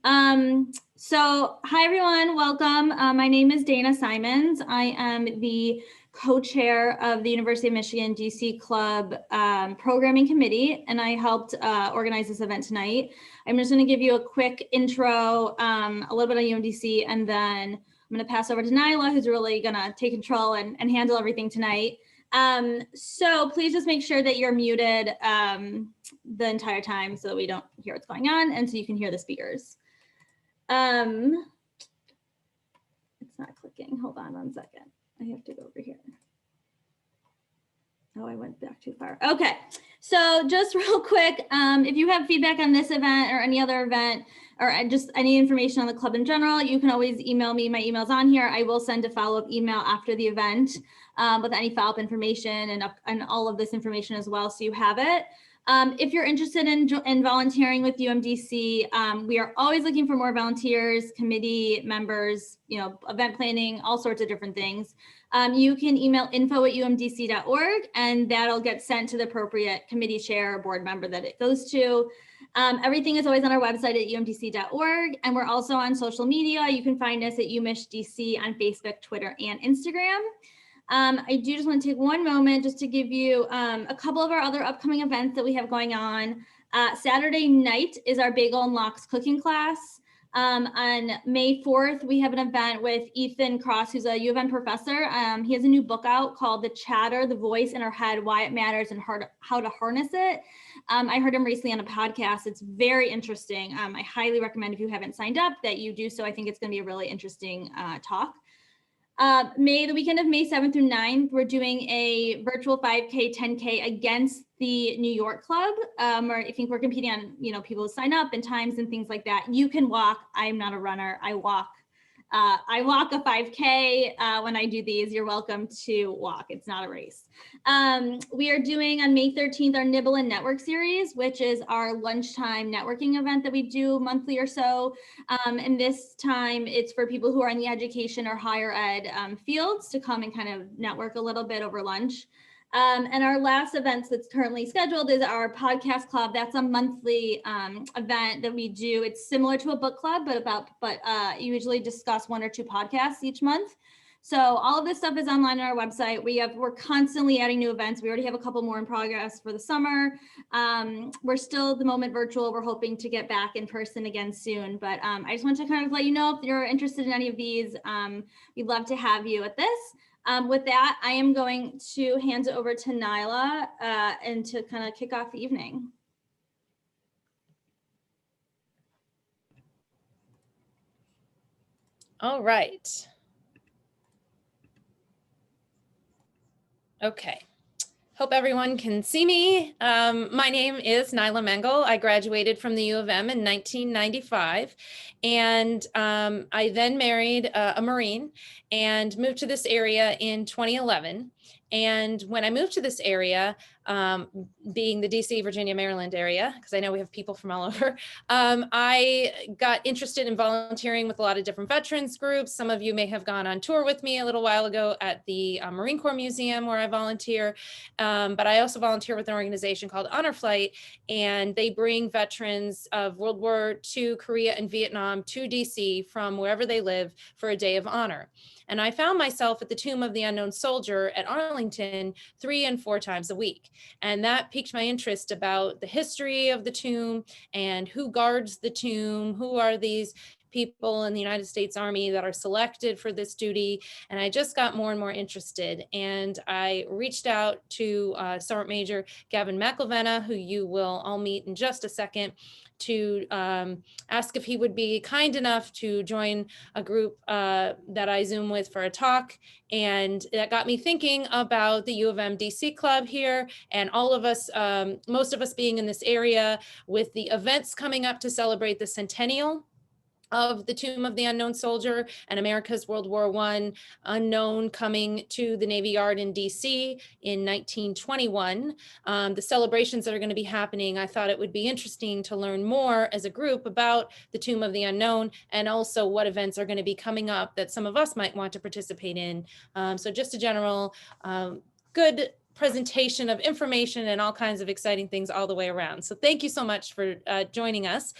So hi everyone, welcome. My name is Dana Simons. I am the co-chair of the University of Michigan DC Club Programming Committee, and I helped organize this event tonight. I'm just going to give you a quick intro, a little bit on UMDC, and then I'm going to pass over to Nyla, who's really going to take control and handle everything tonight. So please just make sure that you're muted the entire time so that we don't hear what's going on and so you can hear the speakers. It's not clicking. Hold on 1 second. I have to go over here. Oh, I went back too far. Okay, so just real quick, if you have feedback on this event or any other event or just any information on the club in general, you can always email me. My email's on here. I will send a follow-up email after the event with any follow-up information and all of this information as well, so you have it. If you're interested in volunteering with UMDC, we are always looking for more volunteers, committee members, event planning, all sorts of different things. You can email info@umdc.org and that'll get sent to the appropriate committee chair or board member that it goes to. Everything is always on our website at umdc.org, and we're also on social media. You can find us at UMISHDC on Facebook, Twitter, and Instagram. I do just want to take one moment just to give you a couple of our other upcoming events that we have going on. Saturday night is our Bagel and Lox cooking class. On May 4th, we have an event with Ethan Cross, who's a U of M professor. He has a new book out called The Chatter, The Voice in Our Head, Why It Matters and How to Harness It. I heard him recently on a podcast. It's very interesting. I highly recommend, if you haven't signed up, that you do so. I think it's going to be a really interesting talk. The weekend of May 7th through 9th, we're doing a virtual 5K, 10K against the New York Club. Or I think we're competing on, people sign up and times and things like that. You can walk. I'm not a runner. I walk a 5K when I do these. You're welcome to walk. It's not a race. We are doing on May 13th our Nibble and Network series, which is our lunchtime networking event that we do monthly or so. And this time it's for people who are in the education or higher ed fields to come and kind of network a little bit over lunch. And our last event that's currently scheduled is our podcast club. That's a monthly event that we do. It's similar to a book club, but usually discuss 1 or 2 podcasts each month. So all of this stuff is online on our website. We're constantly adding new events. We already have a couple more in progress for the summer. We're still at the moment virtual. We're hoping to get back in person again soon. But I just want to kind of let you know if you're interested in any of these, we'd love to have you at this. With that, I am going to hand it over to Nyla and to kind of kick off the evening. All right. Okay. Hope everyone can see me. My name is Nyla Mengele. I graduated from the U of M in 1995, and I then married a Marine and moved to this area in 2011. And when I moved to this area, being the DC, Virginia, Maryland area, because I know we have people from all over, I got interested in volunteering with a lot of different veterans groups. Some of you may have gone on tour with me a little while ago at the Marine Corps Museum where I volunteer. But I also volunteer with an organization called Honor Flight, and they bring veterans of World War II, Korea, and Vietnam to DC from wherever they live for a day of honor. And I found myself at the Tomb of the Unknown Soldier at Arlington 3 and 4 times a week. And that piqued my interest about the history of the tomb and who guards the tomb, who are these people in the United States Army that are selected for this duty. And I just got more and more interested. And I reached out to Sergeant Major Gavin McIlvenna, who you will all meet in just a second, to ask if he would be kind enough to join a group that I Zoom with for a talk. And that got me thinking about the U of M DC Club here, and all of us, most of us being in this area, with the events coming up to celebrate the Centennial of the Tomb of the Unknown Soldier and America's World War I unknown coming to the Navy Yard in DC in 1921. The celebrations that are going to be happening, I thought it would be interesting to learn more as a group about the Tomb of the Unknown, and also what events are going to be coming up that some of us might want to participate in. So just a general good presentation of information and all kinds of exciting things all the way around. So thank you so much for joining us.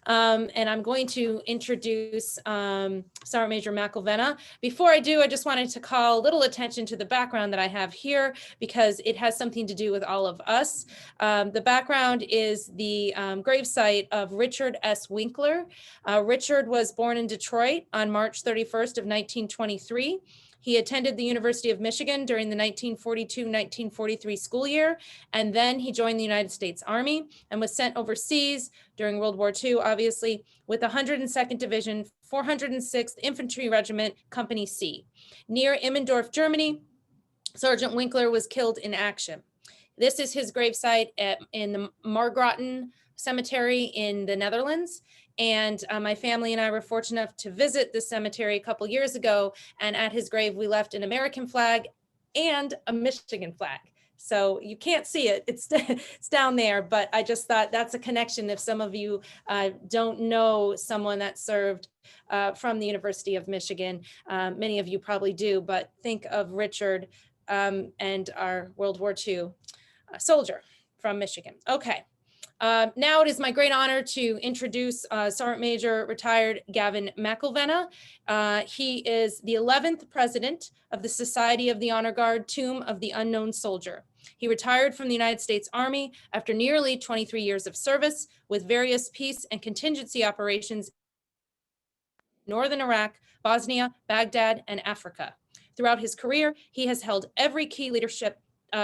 And I'm going to introduce Sergeant Major McIlvenna. Before I do, I just wanted to call a little attention to the background that I have here because it has something to do with all of us. The background is the gravesite of Richard S. Winkler. Richard was born in Detroit on March 31st of 1923. He attended the University of Michigan during the 1942-1943 school year, and then he joined the United States Army and was sent overseas during World War II, obviously, with the 102nd Division, 406th Infantry Regiment, Company C. Near Immendorf, Germany, Sergeant Winkler was killed in action. This is his gravesite in the Margraten Cemetery in the Netherlands. And my family and I were fortunate enough to visit the cemetery a couple years ago. And at his grave, we left an American flag and a Michigan flag. So you can't see it, it's down there, but I just thought that's a connection. If some of you don't know someone that served from the University of Michigan, many of you probably do, but think of Richard and our World War II soldier from Michigan. Okay. Now it is my great honor to introduce Sergeant Major retired Gavin McIlvenna. He is the 11th president of the Society of the Honor Guard Tomb of the Unknown Soldier. He retired from the United States Army after nearly 23 years of service with various peace and contingency operations in northern Iraq, Bosnia, Baghdad, and Africa. Throughout his career, he has held every key leadership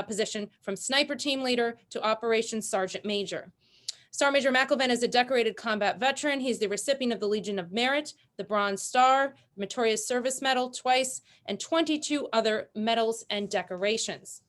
position from sniper team leader to operations sergeant major. Sergeant Major McIlvenna is a decorated combat veteran. He's the recipient of the Legion of Merit, the Bronze Star, Meritorious Service Medal twice, and 22 other medals and decorations.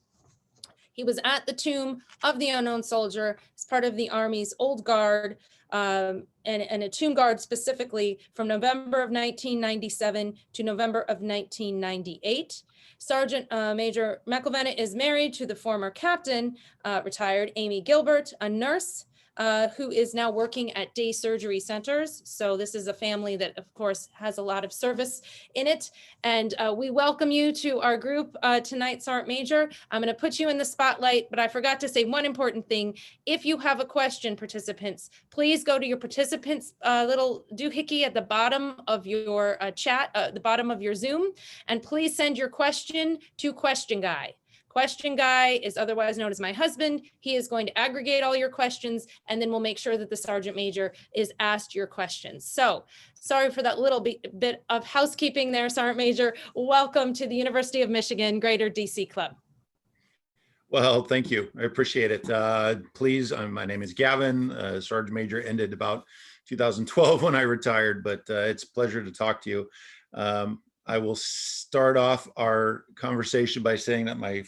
He was at the Tomb of the Unknown Soldier as part of the Army's Old Guard and a Tomb Guard specifically from November of 1997 to November of 1998. Sergeant Major McIlvenna is married to the former captain, retired Amy Gilbert, a nurse, who is now working at day surgery centers. So this is a family that, of course, has a lot of service in it. And we welcome you to our group tonight, Sergeant Major. I'm going to put you in the spotlight, but I forgot to say one important thing. If you have a question, participants, please go to your participants' little doohickey at the bottom of your chat, the bottom of your Zoom, and please send your question to Question Guy. Question Guy is otherwise known as my husband. He is going to aggregate all your questions, and then we'll make sure that the Sergeant Major is asked your questions. So sorry for that little bit of housekeeping there, Sergeant Major. Welcome to the University of Michigan Greater DC Club. Well, thank you. I appreciate it. Please, my name is Gavin. Sergeant Major ended about 2012 when I retired, but it's a pleasure to talk to you. I will start off our conversation by saying that my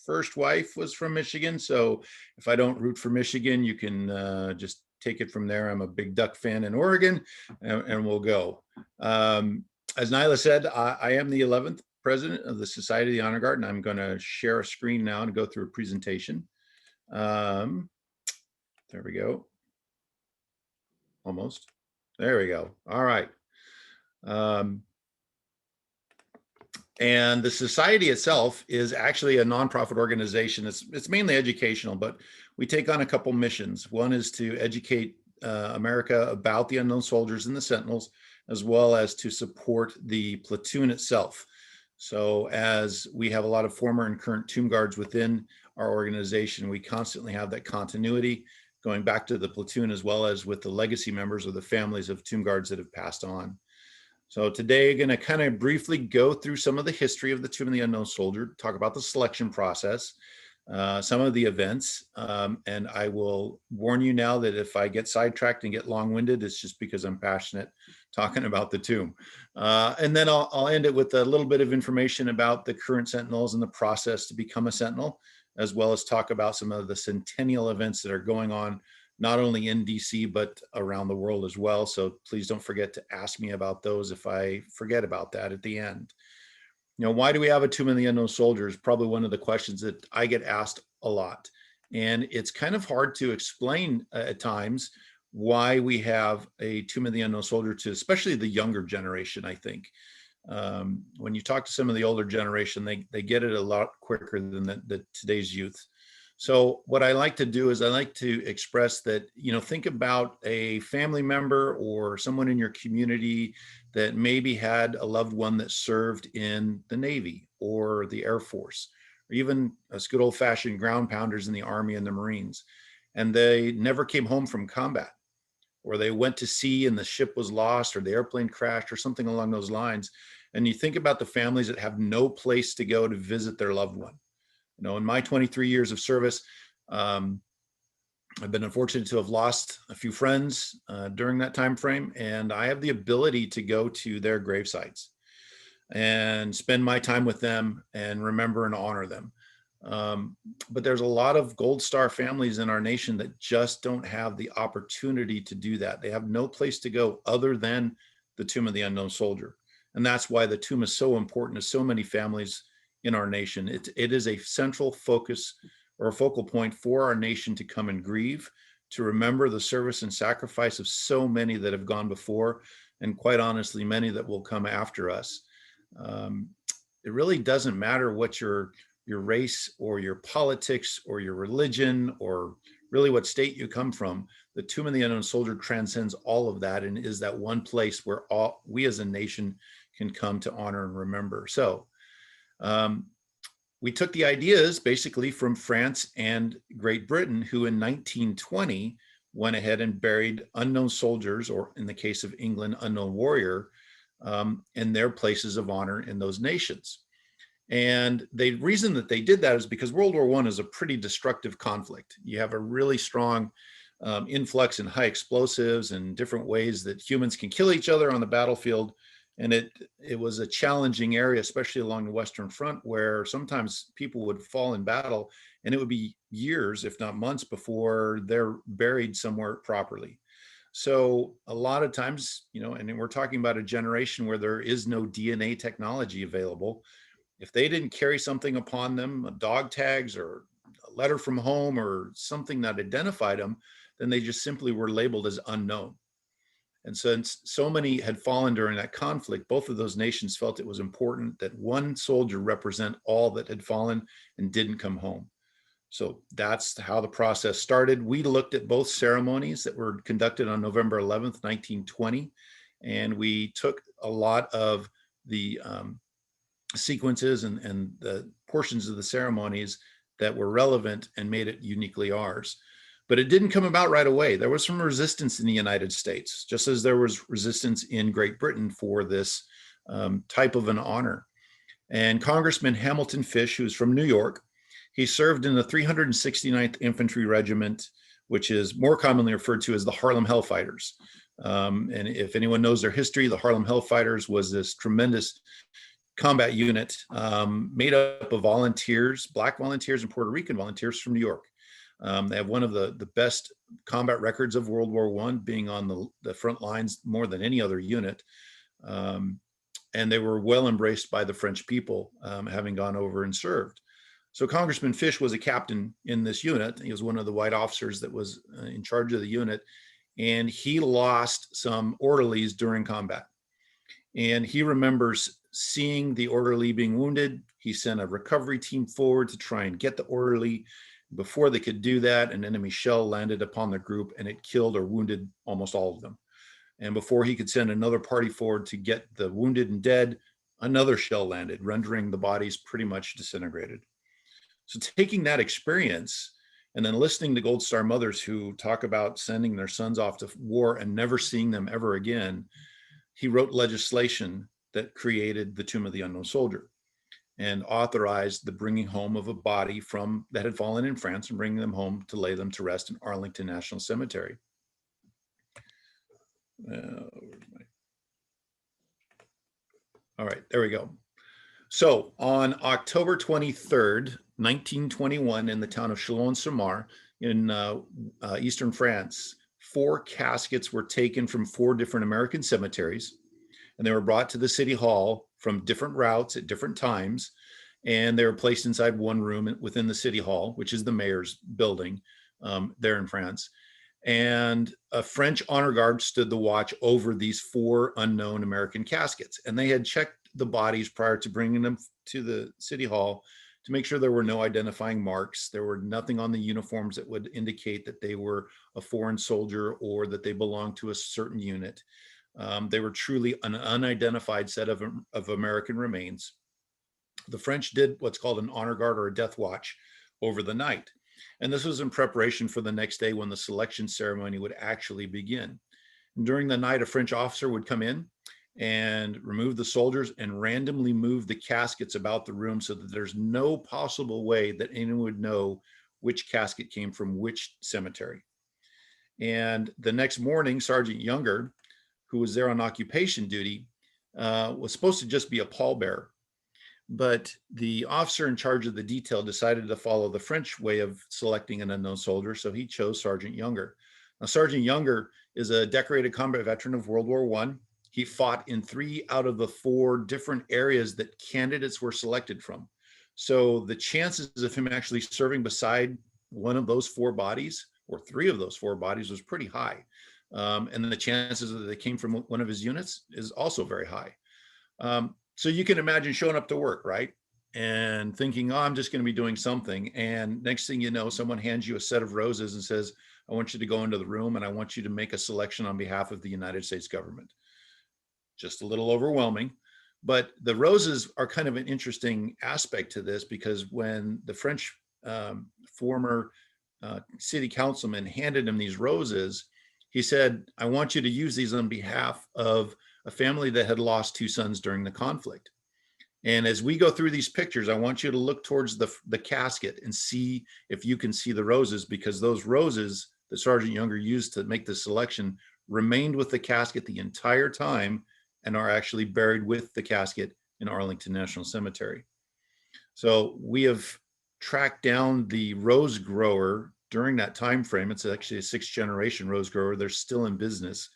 first wife was from Michigan. So if I don't root for Michigan, you can just take it from there. I'm a big Duck fan in Oregon, and we'll go. As Nyla said, I am the 11th president of the Society of the Honor Guard, and I'm going to share a screen now and go through a presentation. There we go. Almost. There we go. All right. And the society itself is actually a nonprofit organization. It's mainly educational, but we take on a couple missions. One is to educate America about the unknown soldiers and the Sentinels, as well as to support the platoon itself. So as we have a lot of former and current Tomb Guards within our organization, we constantly have that continuity going back to the platoon, as well as with the legacy members of the families of Tomb Guards that have passed on. So today, I'm going to kind of briefly go through some of the history of the Tomb of the Unknown Soldier, talk about the selection process, some of the events, and I will warn you now that if I get sidetracked and get long-winded, it's just because I'm passionate talking about the tomb. And then I'll end it with a little bit of information about the current Sentinels and the process to become a Sentinel, as well as talk about some of the Centennial events that are going on, not only in DC, but around the world as well. So please don't forget to ask me about those if I forget about that at the end. You know, why do we have a Tomb of the Unknown Soldier is probably one of the questions that I get asked a lot. And it's kind of hard to explain at times why we have a Tomb of the Unknown Soldier to especially the younger generation, I think. When you talk to some of the older generation, they get it a lot quicker than the today's youth. So what I like to do is I like to express that, think about a family member or someone in your community that maybe had a loved one that served in the Navy or the Air Force, or even us good old fashioned ground pounders in the Army and the Marines, and they never came home from combat, or they went to sea and the ship was lost, or the airplane crashed, or something along those lines. And you think about the families that have no place to go to visit their loved one. In my 23 years of service, I've been unfortunate to have lost a few friends during that time frame, and I have the ability to go to their grave sites and spend my time with them and remember and honor them. But there's a lot of Gold Star families in our nation that just don't have the opportunity to do that. They have no place to go other than the Tomb of the Unknown Soldier. And that's why the tomb is so important to so many families in our nation. It is a central focus or a focal point for our nation to come and grieve, to remember the service and sacrifice of so many that have gone before, and quite honestly, many that will come after us. It really doesn't matter what your race or your politics or your religion or really what state you come from. The Tomb of the Unknown Soldier transcends all of that and is that one place where we as a nation can come to honor and remember. So we took the ideas basically from France and Great Britain, who in 1920 went ahead and buried unknown soldiers, or in the case of England, unknown warrior, in their places of honor in those nations. And the reason that they did that is because World War I is a pretty destructive conflict. You have a really strong influx in high explosives and different ways that humans can kill each other on the battlefield. And it was a challenging area, especially along the Western Front, where sometimes people would fall in battle and it would be years, if not months, before they're buried somewhere properly. So a lot of times, and we're talking about a generation where there is no DNA technology available. If they didn't carry something upon them, dog tags or a letter from home or something that identified them, then they just simply were labeled as unknown. And since so many had fallen during that conflict, both of those nations felt it was important that one soldier represent all that had fallen and didn't come home. So that's how the process started. We looked at both ceremonies that were conducted on November 11th, 1920, and we took a lot of the sequences and the portions of the ceremonies that were relevant and made it uniquely ours. But it didn't come about right away. There was some resistance in the United States, just as there was resistance in Great Britain for this type of an honor. And Congressman Hamilton Fish, who's from New York, he served in the 369th Infantry Regiment, which is more commonly referred to as the Harlem Hellfighters. And if anyone knows their history, the Harlem Hellfighters was this tremendous combat unit made up of volunteers, Black volunteers and Puerto Rican volunteers from New York. They have one of the best combat records of World War I, being on the front lines more than any other unit. And they were well embraced by the French people, having gone over and served. So Congressman Fish was a captain in this unit. He was one of the white officers that was in charge of the unit. And he lost some orderlies during combat. And he remembers seeing the orderly being wounded. He sent a recovery team forward to try and get the orderly. Before they could do that, an enemy shell landed upon the group and it killed or wounded almost all of them. And before he could send another party forward to get the wounded and dead, another shell landed, rendering the bodies pretty much disintegrated. So taking that experience and then listening to Gold Star mothers who talk about sending their sons off to war and never seeing them ever again, he wrote legislation that created the Tomb of the Unknown Soldier and authorized the bringing home of a body that had fallen in France and bringing them home to lay them to rest in Arlington National Cemetery. All right, there we go. So on October 23rd, 1921, in the town of Chalon-sur-Marne in eastern France, 4 caskets were taken from 4 different American cemeteries, and they were brought to the city hall from different routes at different times, and they were placed inside one room within the city hall, which is the mayor's building there in France. And a French honor guard stood the watch over these 4 unknown American caskets, and they had checked the bodies prior to bringing them to the city hall to make sure there were no identifying marks. There were nothing on the uniforms that would indicate that they were a foreign soldier or that they belonged to a certain unit. They were truly an unidentified set of American remains. The French did what's called an honor guard or a death watch over the night. And this was in preparation for the next day when the selection ceremony would actually begin. And during the night, a French officer would come in and remove the soldiers and randomly move the caskets about the room so that there's no possible way that anyone would know which casket came from which cemetery. And the next morning, Sergeant Younger, who was there on occupation duty, was supposed to just be a pallbearer. But the officer in charge of the detail decided to follow the French way of selecting an unknown soldier, so he chose Sergeant Younger. Now, Sergeant Younger is a decorated combat veteran of World War I. He fought in 3 out of the 4 different areas that candidates were selected from. So the chances of him actually serving beside one of those 4 bodies, or 3 of those 4 bodies, was pretty high. And the chances that they came from one of his units is also very high. So you can imagine showing up to work, right? And thinking, oh, I'm just going to be doing something. And next thing you know, someone hands you a set of roses and says, I want you to go into the room and I want you to make a selection on behalf of the United States government. Just a little overwhelming. But the roses are kind of an interesting aspect to this, because when the French former city councilman handed him these roses, he said, I want you to use these on behalf of a family that had lost 2 sons during the conflict. And as we go through these pictures, I want you to look towards the casket and see if you can see the roses, because those roses that Sergeant Younger used to make the selection remained with the casket the entire time and are actually buried with the casket in Arlington National Cemetery. So we have tracked down the rose grower during that time frame. It's actually a 6th generation rose grower. They're still in business.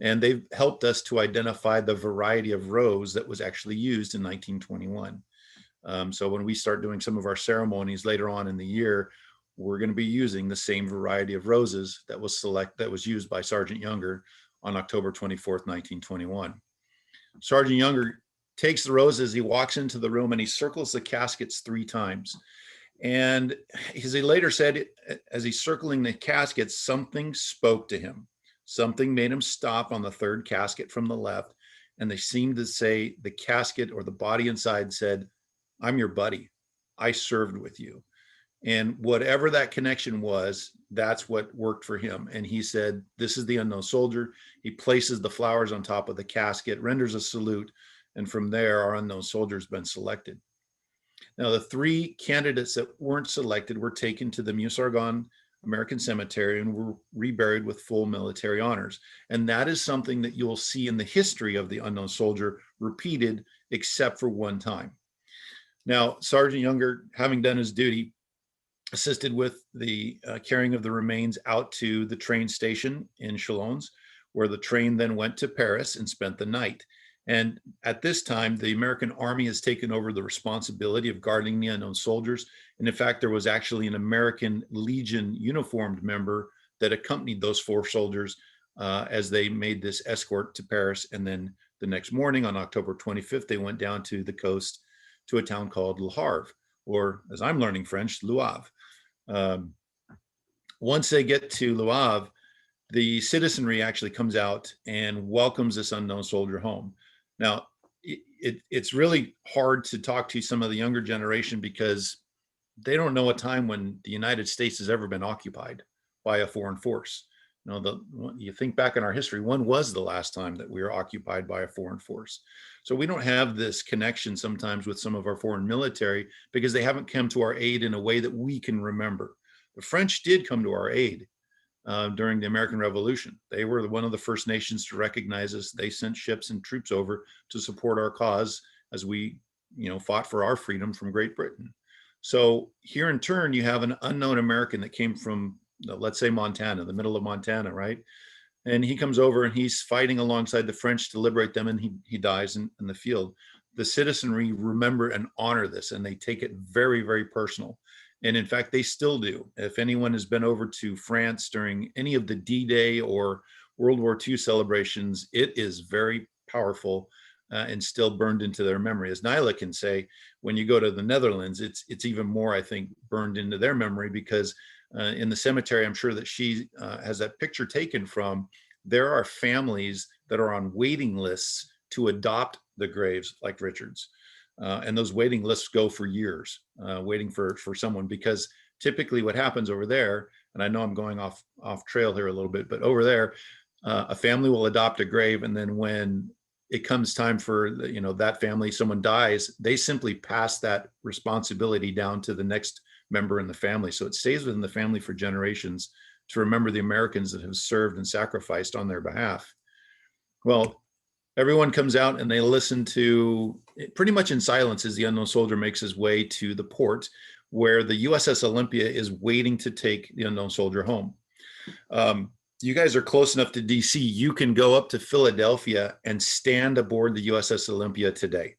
And they've helped us to identify the variety of rose that was actually used in 1921. So when we start doing some of our ceremonies later on in the year, we're going to be using the same variety of roses that was used by Sergeant Younger on October 24th, 1921. Sergeant Younger takes the roses, he walks into the room and he circles the caskets 3 times. And as he later said, as he's circling the caskets, something spoke to him. Something made him stop on the 3rd casket from the left. And they seemed to say, the casket or the body inside said, I'm your buddy. I served with you. And whatever that connection was, that's what worked for him. And he said, this is the unknown soldier. He places the flowers on top of the casket, renders a salute. And from there, our unknown soldier has been selected. Now, the 3 candidates that weren't selected were taken to the Meuse-Argonne American Cemetery and were reburied with full military honors. And that is something that you'll see in the history of the unknown soldier repeated, except for one time. Now, Sergeant Younger, having done his duty, assisted with the carrying of the remains out to the train station in Chalons, where the train then went to Paris and spent the night. And at this time, the American Army has taken over the responsibility of guarding the unknown soldiers. And in fact, there was actually an American Legion uniformed member that accompanied those 4 soldiers as they made this escort to Paris. And then the next morning on October 25th, they went down to the coast to a town called Le Havre, or as I'm learning French, Le Havre. Once they get to Le Havre, the citizenry actually comes out and welcomes this unknown soldier home. Now, it's really hard to talk to some of the younger generation because they don't know a time when the United States has ever been occupied by a foreign force. You think back in our history, when was the last time that we were occupied by a foreign force? So we don't have this connection sometimes with some of our foreign military because they haven't come to our aid in a way that we can remember. The French did come to our aid during the American Revolution. They were one of the first nations to recognize us. They sent ships and troops over to support our cause as we, fought for our freedom from Great Britain. So here in turn, you have an unknown American that came from, let's say, Montana, the middle of Montana, right? And he comes over and he's fighting alongside the French to liberate them, and he dies in the field. The citizenry remember and honor this, and they take it very, very personal. And in fact, they still do. If anyone has been over to France during any of the D-Day or World War II celebrations, it is very powerful. and still burned into their memory. As Nyla can say, when you go to the Netherlands, it's even more, I think, burned into their memory, because in the cemetery, I'm sure that she has that picture taken from, there are families that are on waiting lists to adopt the graves like Richard's. And those waiting lists go for years, waiting for someone, because typically what happens over there, and I know I'm going off trail here a little bit, but over there, a family will adopt a grave, and then when it comes time for that family, someone dies, they simply pass that responsibility down to the next member in the family. So it stays within the family for generations to remember the Americans that have served and sacrificed on their behalf. Well, everyone comes out and they listen to, pretty much in silence, as the unknown soldier makes his way to the port where the USS Olympia is waiting to take the unknown soldier home. You guys are close enough to DC, you can go up to Philadelphia and stand aboard the USS Olympia today.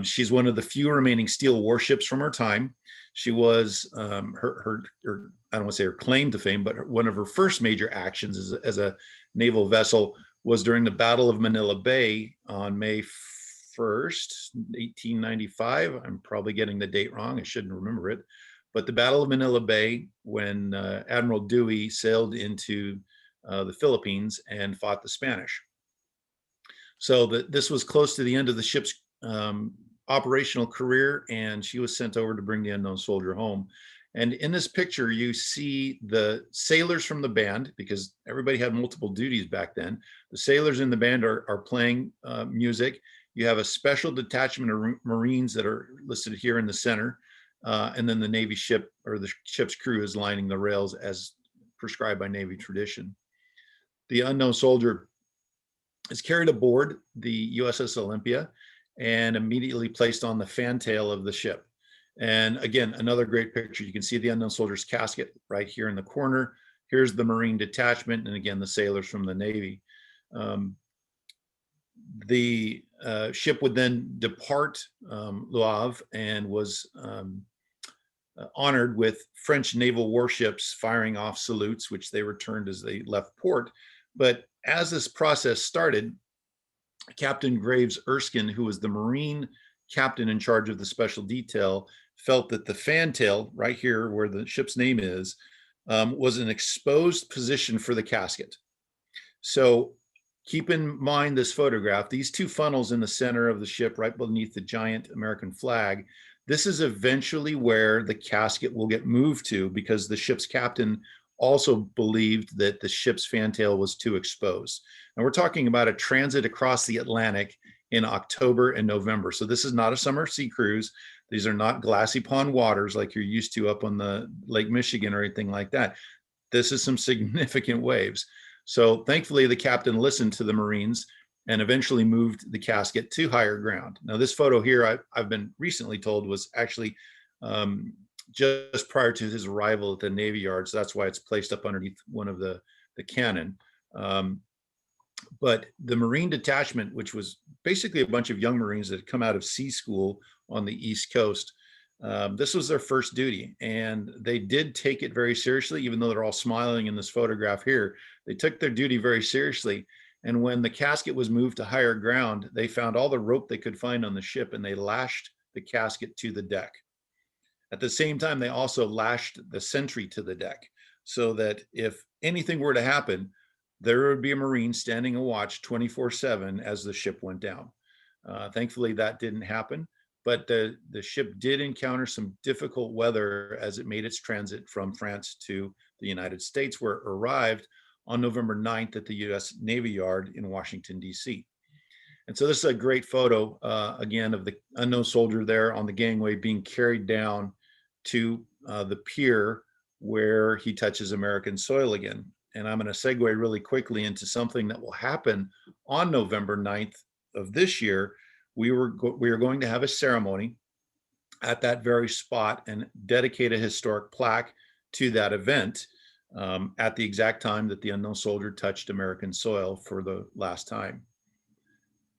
She's one of the few remaining steel warships from her time. She was her I don't want to say her claim to fame, but one of her first major actions as a naval vessel was during the Battle of Manila Bay on May 1st, 1895. I'm probably getting the date wrong. I shouldn't remember it. But the Battle of Manila Bay, when Admiral Dewey sailed into the Philippines and fought the Spanish. So this was close to the end of the ship's operational career, and she was sent over to bring the unknown soldier home. And in this picture, you see the sailors from the band, because everybody had multiple duties back then. The sailors in the band are playing music. You have a special detachment of Marines that are listed here in the center. And then the Navy ship, or the ship's crew, is lining the rails as prescribed by Navy tradition. The unknown soldier is carried aboard the USS Olympia and immediately placed on the fantail of the ship. And again, another great picture. You can see the unknown soldier's casket right here in the corner. Here's the Marine Detachment, and again, the sailors from the Navy. The ship would then depart Le Havre and was honored with French naval warships firing off salutes, which they returned as they left port. But as this process started, Captain Graves Erskine, who was the Marine captain in charge of the special detail, felt that the fantail, right here where the ship's name is, was an exposed position for the casket. So keep in mind this photograph, these two funnels in the center of the ship, right beneath the giant American flag. This is eventually where the casket will get moved to, because the ship's captain also believed that the ship's fantail was too exposed. And we're talking about a transit across the Atlantic in October and November. So this is not a summer sea cruise. These are not glassy pond waters like you're used to up on the Lake Michigan or anything like that. This is some significant waves. So thankfully, the captain listened to the Marines and eventually moved the casket to higher ground. Now, this photo here, I've been recently told, was actually just prior to his arrival at the Navy Yard. So that's why it's placed up underneath one of the cannon. But the Marine Detachment, which was basically a bunch of young Marines that had come out of sea school on the East Coast, this was their first duty. And they did take it very seriously, even though they're all smiling in this photograph here. They took their duty very seriously. And when the casket was moved to higher ground, they found all the rope they could find on the ship, and they lashed the casket to the deck. At the same time, they also lashed the sentry to the deck, so that if anything were to happen, there would be a Marine standing a watch 24/7 as the ship went down. Thankfully, that didn't happen, but the ship did encounter some difficult weather as it made its transit from France to the United States, where it arrived on November 9th at the US Navy Yard in Washington, DC. And so this is a great photo, again, of the unknown soldier there on the gangway being carried down to the pier where he touches American soil again. And I'm going to segue really quickly into something that will happen on November 9th of this year. We are going to have a ceremony at that very spot and dedicate a historic plaque to that event at the exact time that the unknown soldier touched American soil for the last time.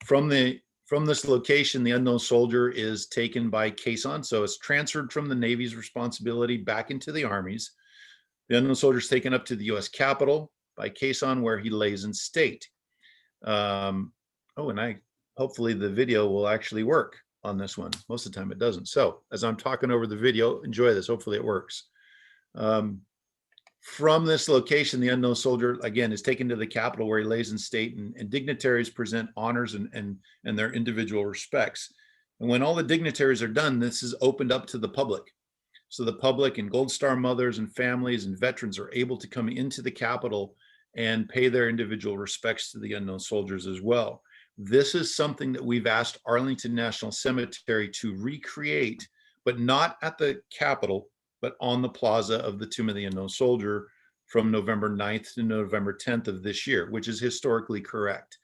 From this location, the unknown soldier is taken by caisson, so it's transferred from the Navy's responsibility back into the Army's. The unknown soldier is taken up to the U.S. Capitol by caisson, where he lays in state. And I hopefully the video will actually work on this one. Most of the time it doesn't. So as I'm talking over the video, enjoy this. Hopefully it works. From this location, the unknown soldier, again, is taken to the Capitol where he lays in state, and dignitaries present honors and their individual respects. And when all the dignitaries are done, this is opened up to the public. So the public and Gold Star mothers and families and veterans are able to come into the Capitol and pay their individual respects to the unknown soldiers as well. This is something that we've asked Arlington National Cemetery to recreate, but not at the Capitol, but on the plaza of the Tomb of the Unknown Soldier from November 9th to November 10th of this year, which is historically correct.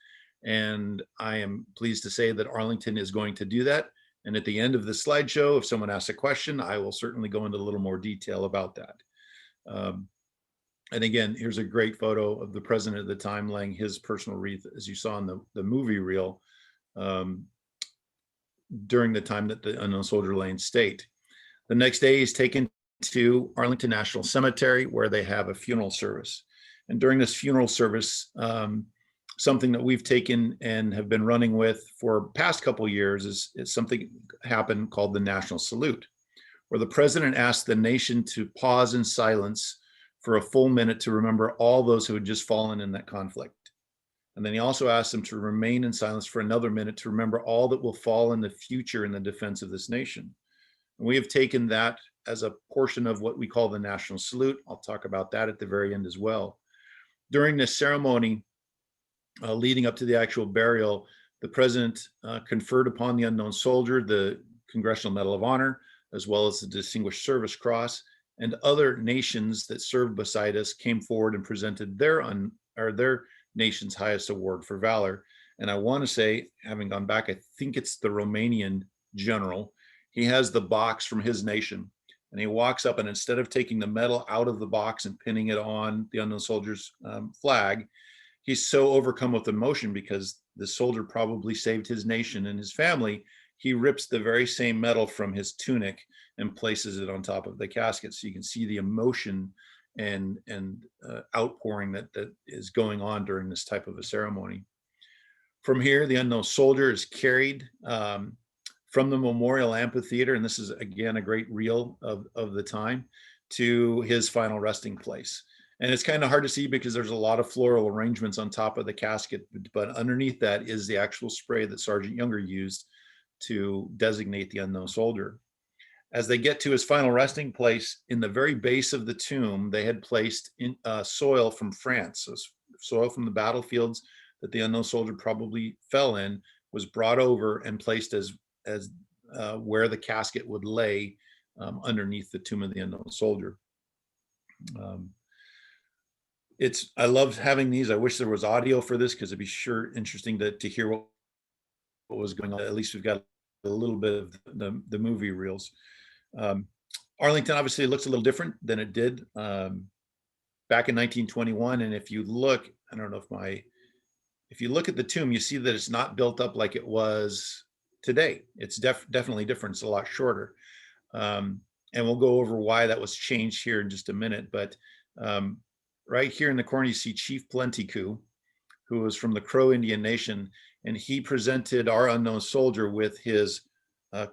And I am pleased to say that Arlington is going to do that. And at the end of the slideshow, if someone asks a question, I will certainly go into a little more detail about that. And again, here's a great photo of the president at the time laying his personal wreath, as you saw in the movie reel, during the time that the unknown soldier lay in state. The next day, he's taken to Arlington National Cemetery, where they have a funeral service. And during this funeral service, something that we've taken and have been running with for past couple years is something happened called the National Salute, where the president asked the nation to pause in silence for a full minute to remember all those who had just fallen in that conflict. And then he also asked them to remain in silence for another minute to remember all that will fall in the future in the defense of this nation. And we have taken that as a portion of what we call the National Salute. I'll talk about that at the very end as well. During this ceremony, leading up to the actual burial, the president conferred upon the unknown soldier the Congressional Medal of Honor, as well as the Distinguished Service Cross, and other nations that served beside us came forward and presented their nation's highest award for valor. And I want to say, having gone back, I think it's the Romanian general. He has the box from his nation, and he walks up, and instead of taking the medal out of the box and pinning it on the unknown soldier's flag, he's so overcome with emotion because the soldier probably saved his nation and his family. He rips the very same medal from his tunic and places it on top of the casket. So you can see the emotion and outpouring that is going on during this type of a ceremony. From here, the unknown soldier is carried from the Memorial Amphitheater, and this is again a great reel of the time, to his final resting place. And it's kind of hard to see because there's a lot of floral arrangements on top of the casket, but underneath that is the actual spray that Sergeant Younger used to designate the unknown soldier. As they get to his final resting place, in the very base of the tomb, they had placed in soil from France. So soil from the battlefields that the unknown soldier probably fell in was brought over and placed as where the casket would lay underneath the Tomb of the Unknown Soldier. I love having these. I wish there was audio for this because it'd be sure interesting to hear what was going on. At least we've got a little bit of the movie reels. Arlington obviously looks a little different than it did back in 1921. And if you look, I don't know if you look at the tomb, you see that it's not built up like it was today. It's definitely different. It's a lot shorter. And we'll go over why that was changed here in just a minute. But right here in the corner, you see Chief Plentycoo, who was from the Crow Indian Nation, and he presented our unknown soldier with his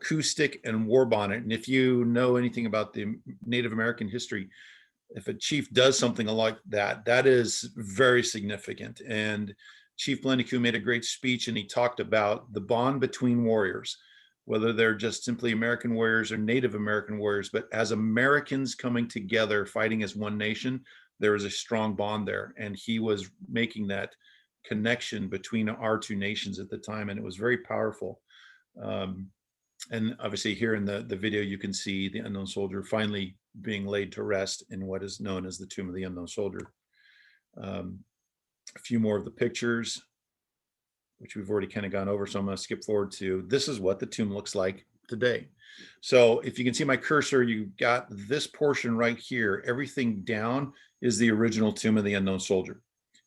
coup stick and war bonnet. And if you know anything about the Native American history, if a chief does something like that, that is very significant. And Chief Plentycoo made a great speech, and he talked about the bond between warriors, whether they're just simply American warriors or Native American warriors, but as Americans coming together, fighting as one nation, there is a strong bond there. And he was making that connection between our two nations at the time, and it was very powerful. And obviously here in the video, you can see the unknown soldier finally being laid to rest in what is known as the Tomb of the Unknown Soldier. A few more of the pictures, which we've already kind of gone over, so I'm going to skip forward to, this is what the tomb looks like today. So if you can see my cursor, you got this portion right here. Everything down is the original Tomb of the Unknown Soldier.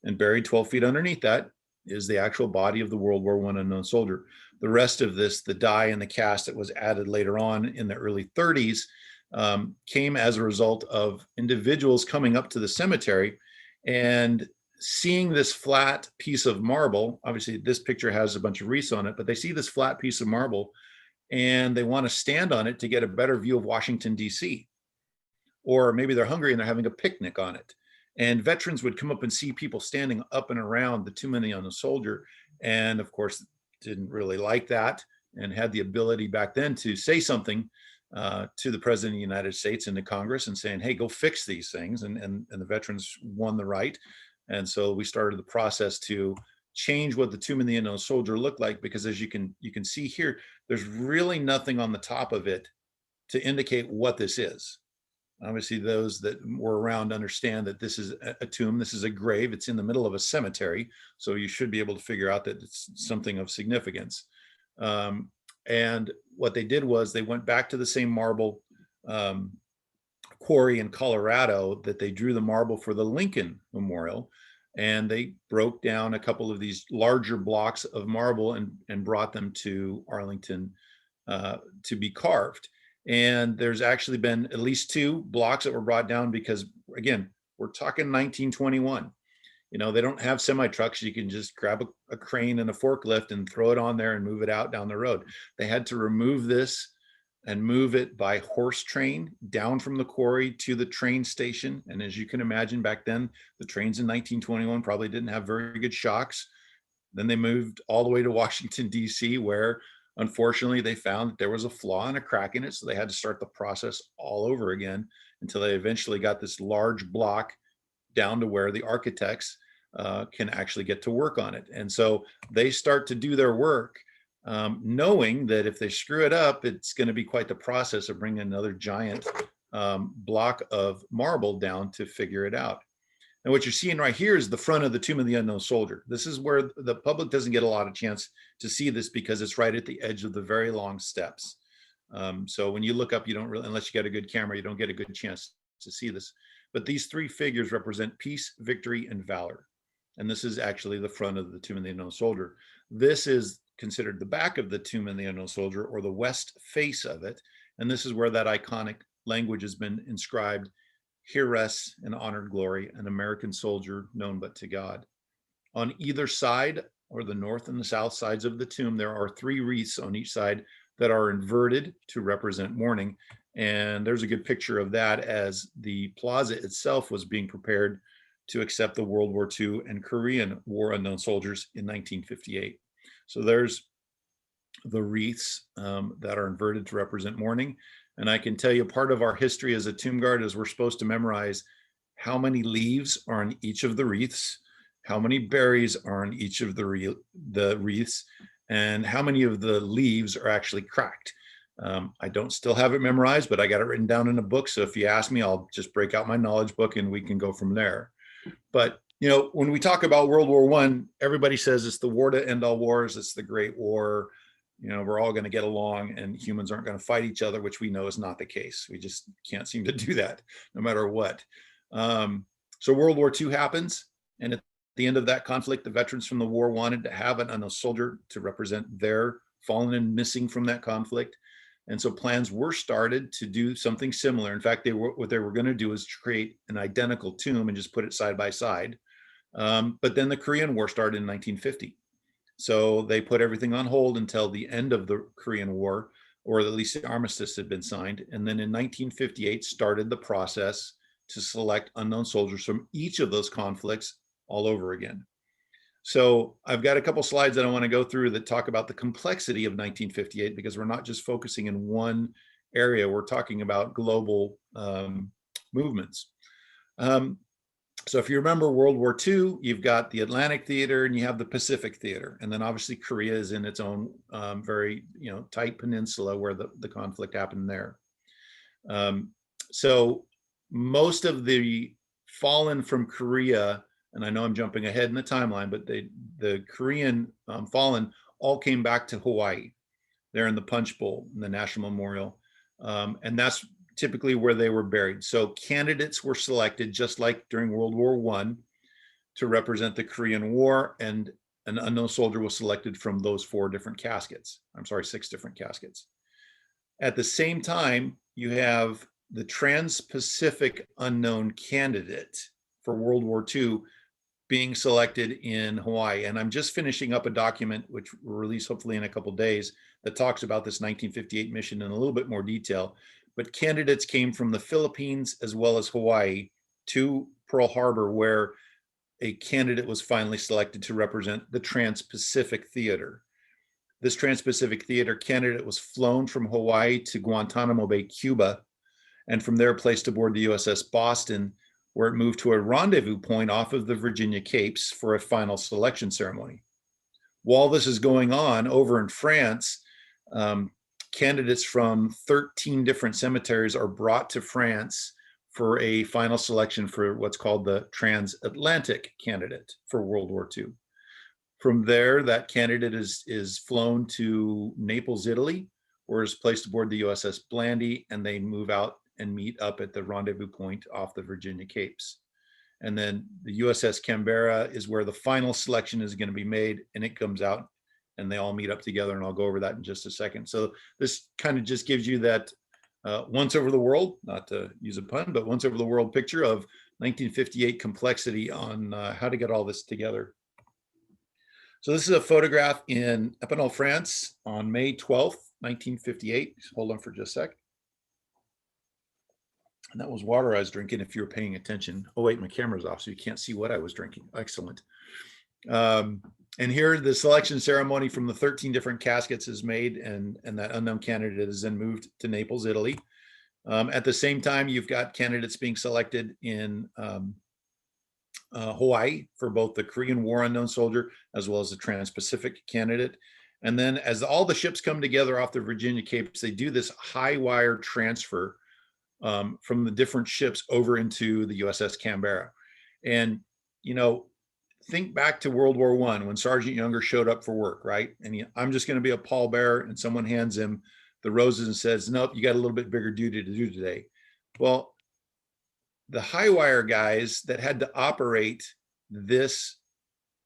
And buried 12 feet underneath that is the actual body of the World War I unknown soldier. The rest of this, the dye and the cast that was added later on in the early 30s, came as a result of individuals coming up to the cemetery and seeing this flat piece of marble, obviously this picture has a bunch of wreaths on it, but they see this flat piece of marble and they want to stand on it to get a better view of Washington, D.C. Or maybe they're hungry and they're having a picnic on it. And veterans would come up and see people standing up and around the tomb of the unknown soldier. And of course, didn't really like that and had the ability back then to say something to the President of the United States and to Congress and saying, hey, go fix these things. And the veterans won the right. And so we started the process to change what the tomb of the unknown soldier looked like, because as you can see here, there's really nothing on the top of it to indicate what this is. Obviously, those that were around understand that this is a tomb. This is a grave. It's in the middle of a cemetery. So you should be able to figure out that it's something of significance. And what they did was they went back to the same marble quarry in Colorado that they drew the marble for the Lincoln Memorial. And they broke down a couple of these larger blocks of marble and brought them to Arlington to be carved. And there's actually been at least 2 blocks that were brought down because, again, we're talking 1921. You know, they don't have semi trucks. You can just grab a crane and a forklift and throw it on there and move it out down the road. They had to remove this and move it by horse train down from the quarry to the train station. And as you can imagine, back then, the trains in 1921 probably didn't have very good shocks. Then they moved all the way to Washington, D.C., where unfortunately they found that there was a flaw and a crack in it. So they had to start the process all over again until they eventually got this large block down to where the architects can actually get to work on it. And so they start to do their work, knowing that if they screw it up, it's going to be quite the process of bringing another giant block of marble down to figure it out. And what you're seeing right here is the front of the tomb of the unknown soldier. This is where the public doesn't get a lot of chance to see this because it's right at the edge of the very long steps. So when you look up, you don't really, unless you got a good camera, you don't get a good chance to see this. But these 3 figures represent peace, victory, and valor. And this is actually the front of the tomb of the unknown soldier. This is considered the back of the tomb of the unknown soldier, or the west face of it. And this is where that iconic language has been inscribed: "Here rests in honored glory an American soldier known but to God." On either side, or the north and the south sides of the tomb, there are 3 wreaths on each side that are inverted to represent mourning. And there's a good picture of that as the plaza itself was being prepared to accept the World War II and Korean War unknown soldiers in 1958. So there's the wreaths that are inverted to represent mourning. And I can tell you, part of our history as a tomb guard is we're supposed to memorize how many leaves are on each of the wreaths, how many berries are on each of the wreaths, and how many of the leaves are actually cracked. I don't still have it memorized, but I got it written down in a book. So if you ask me, I'll just break out my knowledge book and we can go from there. But, you know, when we talk about World War I, everybody says it's the war to end all wars. It's the Great War. You know, we're all going to get along and humans aren't going to fight each other, which we know is not the case. We just can't seem to do that no matter what. So World War II happens. And at the end of that conflict, the veterans from the war wanted to have an unknown soldier to represent their fallen and missing from that conflict. And so plans were started to do something similar. In fact, what they were going to do is create an identical tomb and just put it side by side. But then the Korean War started in 1950. So they put everything on hold until the end of the Korean War, or at least the armistice had been signed. And then in 1958 started the process to select unknown soldiers from each of those conflicts all over again. So I've got a couple slides that I want to go through that talk about the complexity of 1958, because we're not just focusing in one area, we're talking about global movements. So if you remember World War II, you've got the Atlantic Theater and you have the Pacific Theater. And then obviously Korea is in its own very tight peninsula where the conflict happened there. So most of the fallen from Korea, and I know I'm jumping ahead in the timeline, but the Korean fallen all came back to Hawaii. They're in the Punch Bowl, in the National Memorial. And that's typically where they were buried. So candidates were selected, just like during World War I, to represent the Korean War, and an unknown soldier was selected from those 6 different caskets. At the same time, you have the Trans-Pacific unknown candidate for World War II being selected in Hawaii. And I'm just finishing up a document, which will release hopefully in a couple of days, that talks about this 1958 mission in a little bit more detail. But candidates came from the Philippines as well as Hawaii to Pearl Harbor, where a candidate was finally selected to represent the Trans-Pacific Theater. This Trans-Pacific Theater candidate was flown from Hawaii to Guantanamo Bay, Cuba, and from there placed aboard the USS Boston, where it moved to a rendezvous point off of the Virginia Capes for a final selection ceremony. While this is going on over in France, candidates from 13 different cemeteries are brought to France for a final selection for what's called the transatlantic candidate for World War II. From there, that candidate is flown to Naples, Italy, or is placed aboard the USS Blandy, and they move out and meet up at the rendezvous point off the Virginia Capes. And then the USS Canberra is where the final selection is going to be made, and it comes out and they all meet up together, and I'll go over that in just a second. So this kind of just gives you that once over the world, not to use a pun, but once over the world picture of 1958 complexity on how to get all this together. So this is a photograph in Epinal, France on May 12th, 1958. Hold on for just a sec. And that was water I was drinking if you were paying attention. Oh wait, my camera's off so you can't see what I was drinking. Excellent. And here the selection ceremony from the 13 different caskets is made, and that unknown candidate is then moved to Naples, Italy. At the same time, you've got candidates being selected in Hawaii for both the Korean War unknown soldier as well as the Trans-Pacific candidate. And then as all the ships come together off the Virginia Capes, they do this high wire transfer from the different ships over into the USS Canberra. And, you know, think back to World War I when Sergeant Younger showed up for work, right? And I'm just going to be a pallbearer, and someone hands him the roses and says, nope, you got a little bit bigger duty to do today. Well, the high wire guys that had to operate this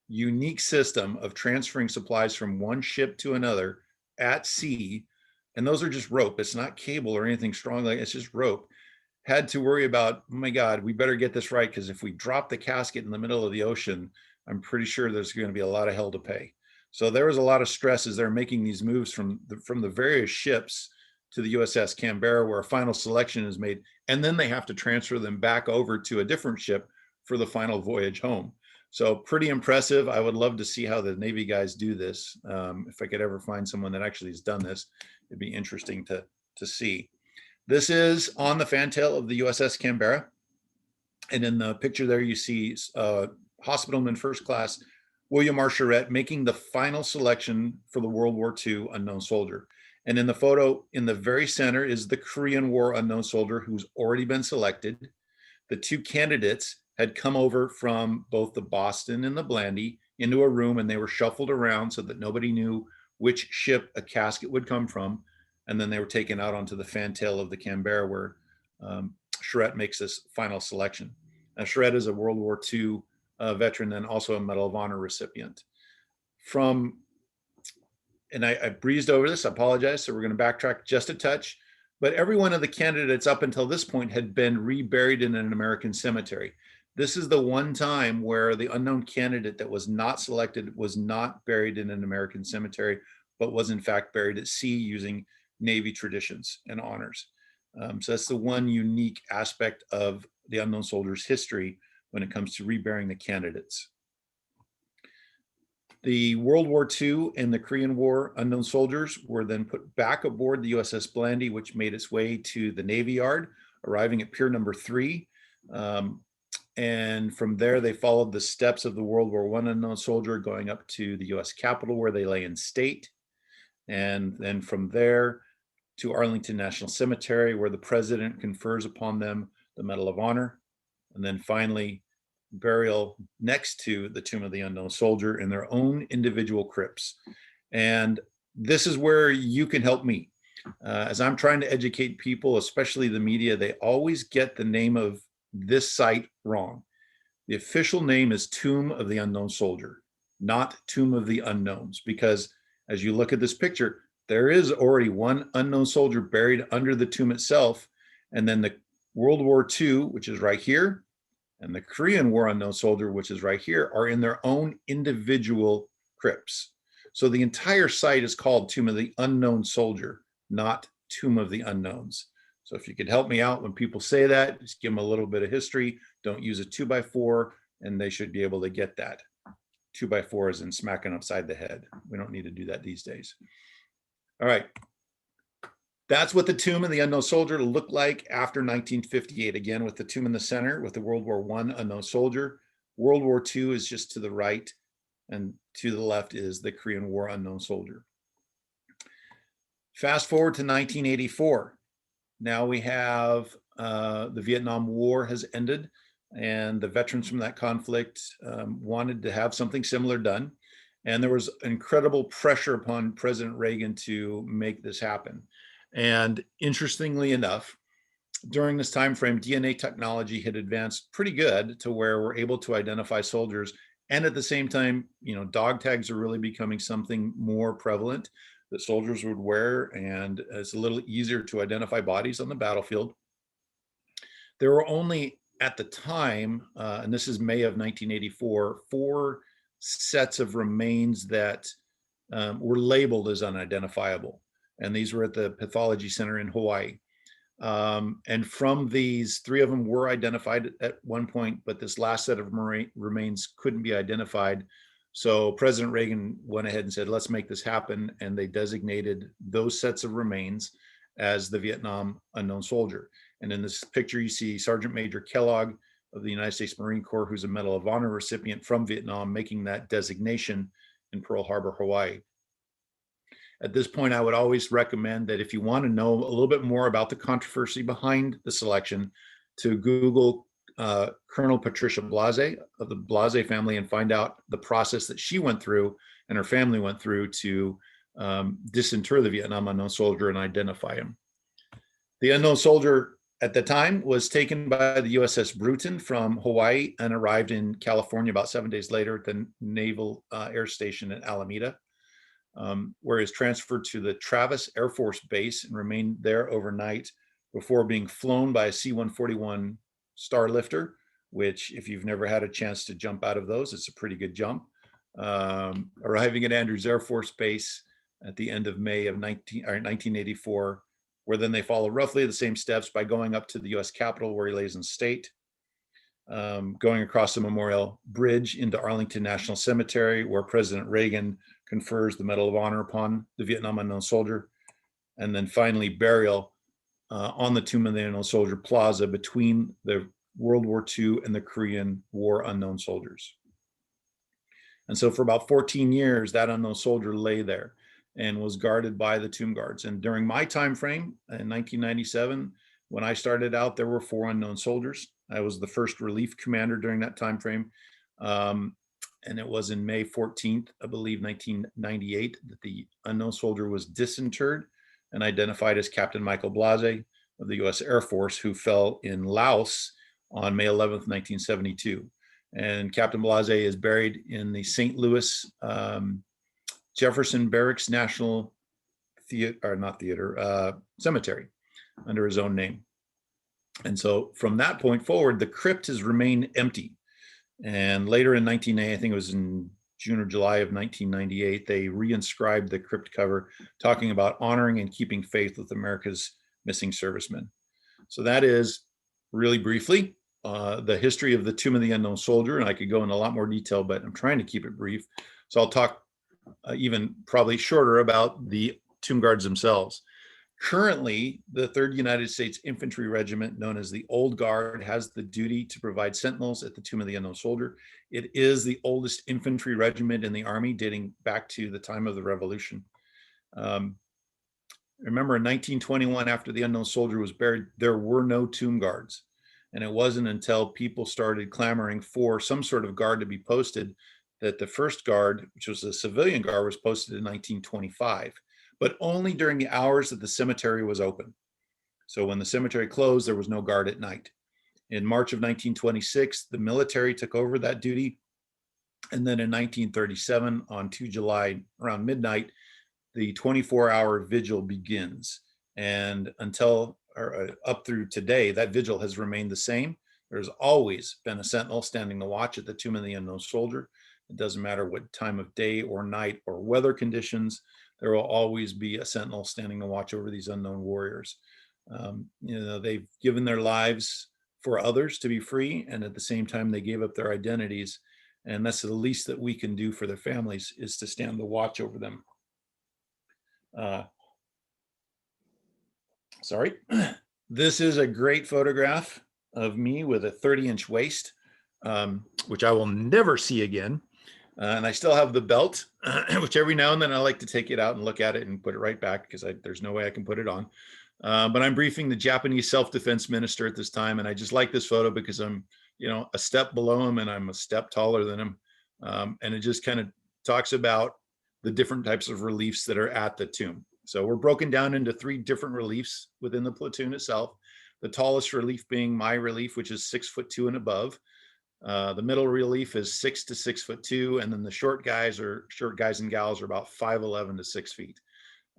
unique system of transferring supplies from one ship to another at sea, and those are just rope, it's not cable or anything strong, like it's just rope, had to worry about, oh my God, we better get this right, because if we drop the casket in the middle of the ocean, I'm pretty sure there's going to be a lot of hell to pay. So there was a lot of stress as they're making these moves from the various ships to the USS Canberra, where a final selection is made, and then they have to transfer them back over to a different ship for the final voyage home. So pretty impressive. I would love to see how the Navy guys do this. If I could ever find someone that actually has done this, it'd be interesting to see. This is on the fantail of the USS Canberra. And in the picture there, you see Hospitalman First Class William R. Charette making the final selection for the World War II unknown soldier. And in the photo in the very center is the Korean War unknown soldier who's already been selected. The two candidates had come over from both the Boston and the Blandy into a room, and they were shuffled around so that nobody knew which ship a casket would come from. And then they were taken out onto the fantail of the Canberra, where Charette makes this final selection. Now, Charette is a World War II veteran and also a Medal of Honor recipient. And I breezed over this, I apologize, so we're going to backtrack just a touch. But every one of the candidates up until this point had been reburied in an American cemetery. This is the one time where the unknown candidate that was not selected was not buried in an American cemetery, but was in fact buried at sea using Navy traditions and honors. So that's the one unique aspect of the unknown soldier's history when it comes to reburying the candidates. The World War II and the Korean War unknown soldiers were then put back aboard the USS Blandy, which made its way to the Navy Yard, arriving at Pier Number 3. And from there, they followed the steps of the World War I unknown soldier, going up to the US Capitol, where they lay in state. And then from there to Arlington National Cemetery, where the president confers upon them the Medal of Honor. And then finally, burial next to the Tomb of the Unknown Soldier in their own individual crypts. And this is where you can help me. As I'm trying to educate people, especially the media, they always get the name of this site wrong. The official name is Tomb of the Unknown Soldier, not Tomb of the Unknowns, because as you look at this picture, there is already one unknown soldier buried under the tomb itself. And then the World War II, which is right here, And the Korean War unknown soldier, which is right here, are in their own individual crypts. So the entire site is called Tomb of the Unknown Soldier, not Tomb of the Unknowns. So if you could help me out when people say that, just give them a little bit of history. Don't use a 2x4, and they should be able to get that. 2x4 is in smacking upside the head. We don't need to do that these days. All right. That's what the Tomb of the Unknown Soldier looked like after 1958. Again, with the tomb in the center, with the World War I unknown soldier. World War II is just to the right, and to the left is the Korean War unknown soldier. Fast forward to 1984. Now we have the Vietnam War has ended, and the veterans from that conflict wanted to have something similar done. And there was incredible pressure upon President Reagan to make this happen. And interestingly enough, during this time frame, DNA technology had advanced pretty good to where we're able to identify soldiers. And at the same time, dog tags are really becoming something more prevalent that soldiers would wear, and it's a little easier to identify bodies on the battlefield. There were only, at the time, and this is May of 1984, 4 sets of remains that were labeled as unidentifiable. And these were at the Pathology Center in Hawaii. And from these, 3 of them were identified at one point, but this last set of remains couldn't be identified. So President Reagan went ahead and said, let's make this happen. And they designated those sets of remains as the Vietnam unknown soldier. And in this picture, you see Sergeant Major Kellogg of the United States Marine Corps, who's a Medal of Honor recipient from Vietnam, making that designation in Pearl Harbor, Hawaii. At this point, I would always recommend that if you want to know a little bit more about the controversy behind the selection, to Google Colonel Patricia Blase of the Blase family and find out the process that she went through and her family went through to disinter the Vietnam unknown soldier and identify him. The unknown soldier at the time was taken by the USS Bruton from Hawaii and arrived in California about 7 days later at the Naval Air Station in Alameda. Where he was transferred to the Travis Air Force Base and remained there overnight before being flown by a C-141 Starlifter, which, if you've never had a chance to jump out of those, it's a pretty good jump. Arriving at Andrews Air Force Base at the end of May of 1984, where then they follow roughly the same steps by going up to the U.S. Capitol, where he lays in state, going across the Memorial Bridge into Arlington National Cemetery, where President Reagan confers the Medal of Honor upon the Vietnam unknown soldier, and then finally burial on the Tomb of the Unknown Soldier Plaza between the World War II and the Korean War unknown soldiers. And so for about 14 years, that unknown soldier lay there and was guarded by the tomb guards. And during my time frame in 1997, when I started out, there were 4 unknown soldiers. I was the first relief commander during that time frame. And it was in May 14th, I believe, 1998, that the unknown soldier was disinterred and identified as Captain Michael Blase of the U.S. Air Force, who fell in Laos on May 11th, 1972. And Captain Blase is buried in the St. Louis Jefferson Barracks National Cemetery under his own name. And so from that point forward, the crypt has remained empty. And later in 1990, I think it was in June or July of 1998, they reinscribed the crypt cover, talking about honoring and keeping faith with America's missing servicemen. So that is, really briefly, the history of the Tomb of the Unknown Soldier. And I could go into a lot more detail, but I'm trying to keep it brief. So I'll talk even probably shorter about the tomb guards themselves. Currently, the 3rd United States Infantry Regiment, known as the Old Guard, has the duty to provide sentinels at the Tomb of the Unknown Soldier. It is the oldest infantry regiment in the Army, dating back to the time of the Revolution. Remember, in 1921, after the unknown soldier was buried, there were no tomb guards. And it wasn't until people started clamoring for some sort of guard to be posted that the first guard, which was a civilian guard, was posted in 1925. But only during the hours that the cemetery was open. So when the cemetery closed, there was no guard at night. In March of 1926, the military took over that duty. And then in 1937, on 2 July, around midnight, the 24-hour vigil begins. And until, or up through today, that vigil has remained the same. There's always been a sentinel standing the watch at the tomb of the unknown soldier. It doesn't matter what time of day or night or weather conditions, there will always be a sentinel standing to watch over these unknown warriors. They've given their lives for others to be free, and at the same time, they gave up their identities. And that's the least that we can do for their families, is to stand the watch over them. Sorry. This is a great photograph of me with a 30-inch waist, which I will never see again. And I still have the belt, which every now and then I like to take it out and look at it and put it right back, because there's no way I can put it on. But I'm briefing the Japanese self-defense minister at this time. And I just like this photo because I'm, a step below him and I'm a step taller than him. And it just kind of talks about the different types of reliefs that are at the tomb. So we're broken down into 3 different reliefs within the platoon itself. The tallest relief being my relief, which is 6'2" and above. The middle relief is 6 to 6'2", and then the short guys and gals are about 5'11" to 6 feet.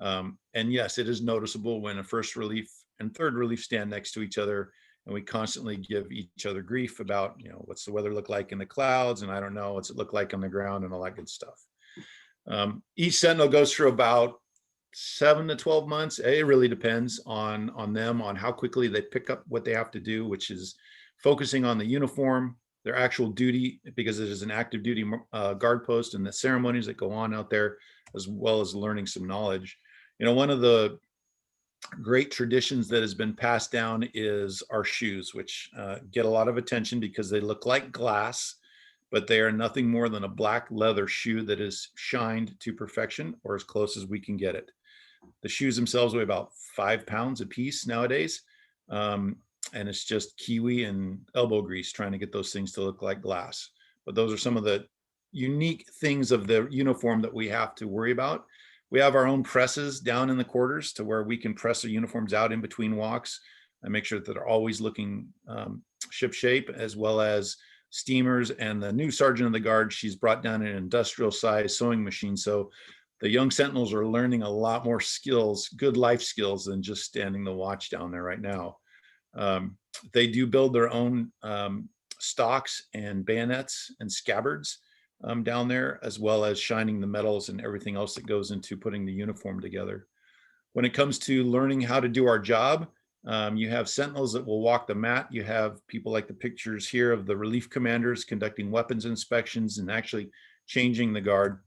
And yes, it is noticeable when a first relief and third relief stand next to each other, and we constantly give each other grief about, what's the weather look like in the clouds, and I don't know, what's it look like on the ground, and all that good stuff. Each sentinel goes through about 7 to 12 months. It really depends on them, on how quickly they pick up what they have to do, which is focusing on the uniform, their actual duty, because it is an active duty guard post, and the ceremonies that go on out there, as well as learning some knowledge. One of the great traditions that has been passed down is our shoes, which get a lot of attention because they look like glass, but they are nothing more than a black leather shoe that is shined to perfection, or as close as we can get it. The shoes themselves weigh about 5 pounds a piece nowadays. And it's just kiwi and elbow grease trying to get those things to look like glass. But those are some of the unique things of the uniform that we have to worry about. We have our own presses down in the quarters to where we can press the uniforms out in between walks and make sure that they're always looking ship shape, as well as steamers. And the new sergeant of the guard, she's brought down an industrial size sewing machine. So the young sentinels are learning a lot more skills, good life skills, than just standing the watch down there right now. They do build their own stocks and bayonets and scabbards down there, as well as shining the metals and everything else that goes into putting the uniform together. When it comes to learning how to do our job, you have sentinels that will walk the mat. You have people like the pictures here of the relief commanders conducting weapons inspections and actually changing the guard.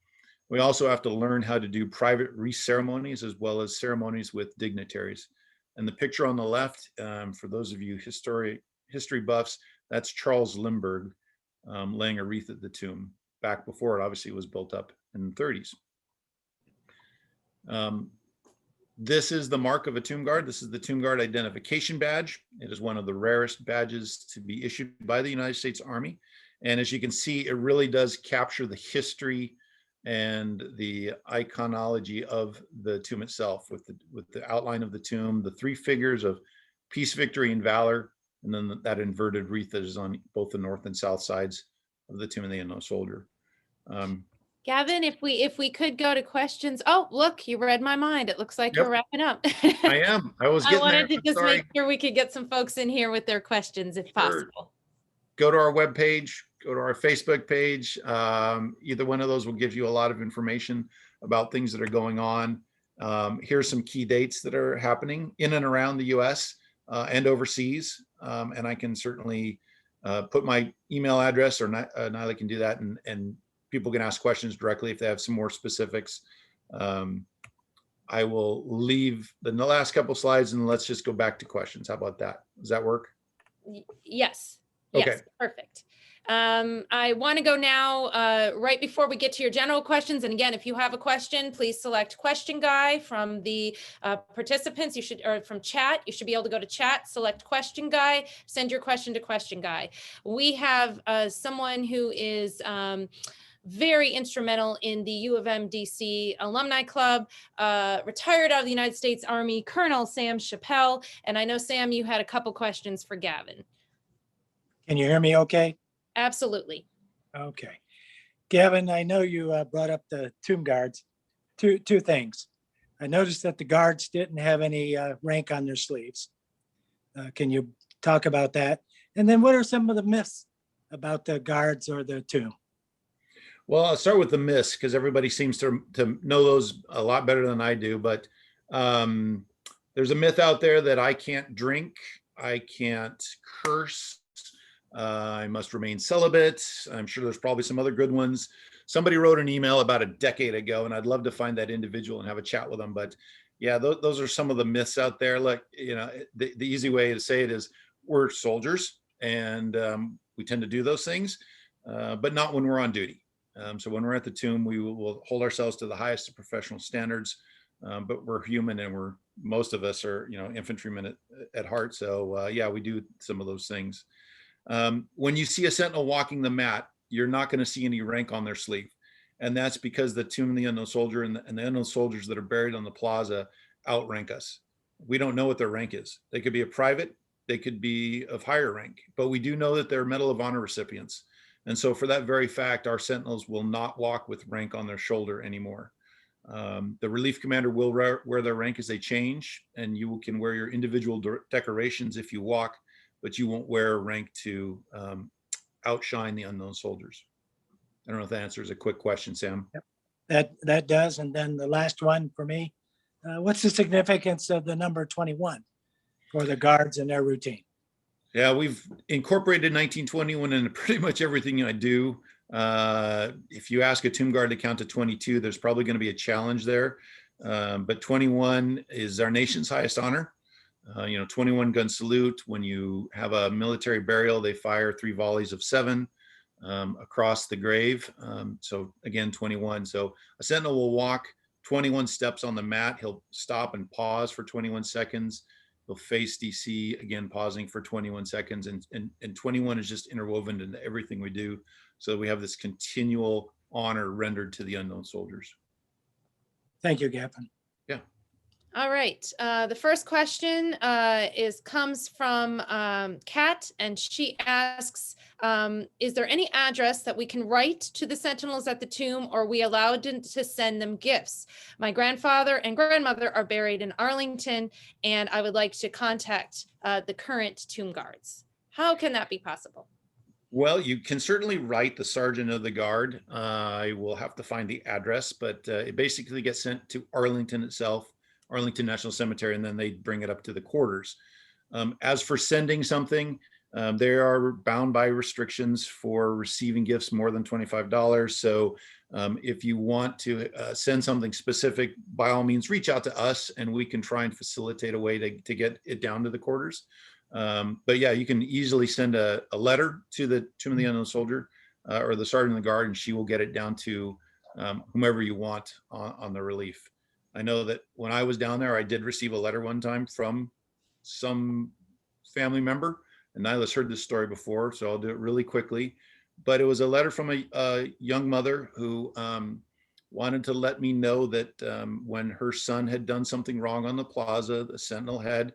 We also have to learn how to do private wreath ceremonies, as well as ceremonies with dignitaries. And the picture on the left, for those of you history buffs, that's Charles Lindbergh laying a wreath at the tomb, back before it obviously was built up in the 30s. This is the mark of a tomb guard. This is the Tomb Guard Identification Badge. It is one of the rarest badges to be issued by the United States Army. And as you can see, it really does capture the history and the iconology of the tomb itself, with the outline of the tomb, the 3 figures of peace, victory, and valor, and then that inverted wreath that is on both the north and south sides of the tomb of the unknown soldier. Gavin, if we could go to questions. Oh, look, you read my mind. It looks like you're wrapping up. I am. I was I getting wanted there. to just make sure we could get some folks in here with their questions if possible. Go to our webpage, go to our Facebook page. Either one of those will give you a lot of information about things that are going on. Here's some key dates that are happening in and around the US and overseas. And I can certainly put my email address, or Nyla can do that, and people can ask questions directly if they have some more specifics. I will leave the last couple slides and let's just go back to questions. How about that? Does that work? Yes. Okay. Yes, perfect. I want to go now right before we get to your general questions. And again, if you have a question, please select question guy from the participants. Or from chat, you should be able to go to chat, select question guy, send your question to question guy. We have someone who is very instrumental in the UMDC Alumni Club, retired out of the United States Army, Colonel Sam Chappell. And I know, Sam, you had a couple questions for Gavin. Can you hear me okay? Absolutely. Okay. Gavin, I know you brought up the tomb guards. Two things. I noticed that the guards didn't have any rank on their sleeves. Can you talk about that? And then what are some of the myths about the guards or the tomb? Well, I'll start with the myths because everybody seems to know those a lot better than I do. But there's a myth out there that I can't drink, I can't curse, I must remain celibate. I'm sure there's probably some other good ones. Somebody wrote an email about a decade ago, and I'd love to find that individual and have a chat with them. But yeah, those are some of the myths out there. Like, you know, the easy way to say it is we're soldiers and we tend to do those things, but not when we're on duty. So when we're at the tomb, we will hold ourselves to the highest of professional standards, but we're human and most of us are, you know, infantrymen at heart. So yeah, we do some of those things. When you see a sentinel walking the mat, you're not going to see any rank on their sleeve. And that's because the Tomb of the Unknown Soldier and the unknown soldiers that are buried on the plaza outrank us. We don't know what their rank is. They could be a private, they could be of higher rank, but we do know that they're Medal of Honor recipients. And so for that very fact, our sentinels will not walk with rank on their shoulder anymore. The relief commander will wear their rank as they change, and you can wear your individual decorations if you walk, but you won't wear a rank to outshine the unknown soldiers. I don't know if that answers a quick question, Sam. Yep. That does. And then the last one for me, what's the significance of the number 21 for the guards and their routine? Yeah, we've incorporated 1921 into pretty much everything I do. If you ask a tomb guard to count to 22, there's probably going to be a challenge there. But 21 is our nation's highest honor. 21 gun salute. When you have a military burial, they fire 3 volleys of 7 across the grave. So again, 21. So a sentinel will walk 21 steps on the mat. He'll stop and pause for 21 seconds. He'll face DC, again, pausing for 21 seconds. And 21 is just interwoven into everything we do. So we have this continual honor rendered to the unknown soldiers. Thank you, Gavin. Yeah. All right. The first question comes from Kat, and she asks, is there any address that we can write to the sentinels at the tomb, or are we allowed to send them gifts? My grandfather and grandmother are buried in Arlington, and I would like to contact the current tomb guards. How can that be possible? Well, you can certainly write the sergeant of the guard. I will have to find the address, but it basically gets sent to Arlington itself, Arlington National Cemetery, and then they bring it up to the quarters. As for sending something, they are bound by restrictions for receiving gifts more than $25. So if you want to send something specific, by all means, reach out to us and we can try and facilitate a way to get it down to the quarters. But yeah, you can easily send a letter to the Tomb of the Unknown Soldier or the Sergeant of the Guard, and she will get it down to whomever you want on the relief. I know that when I was down there, I did receive a letter one time from some family member, and Nyla's heard this story before, so I'll do it really quickly. But it was a letter from a young mother who wanted to let me know that when her son had done something wrong on the plaza, the sentinel had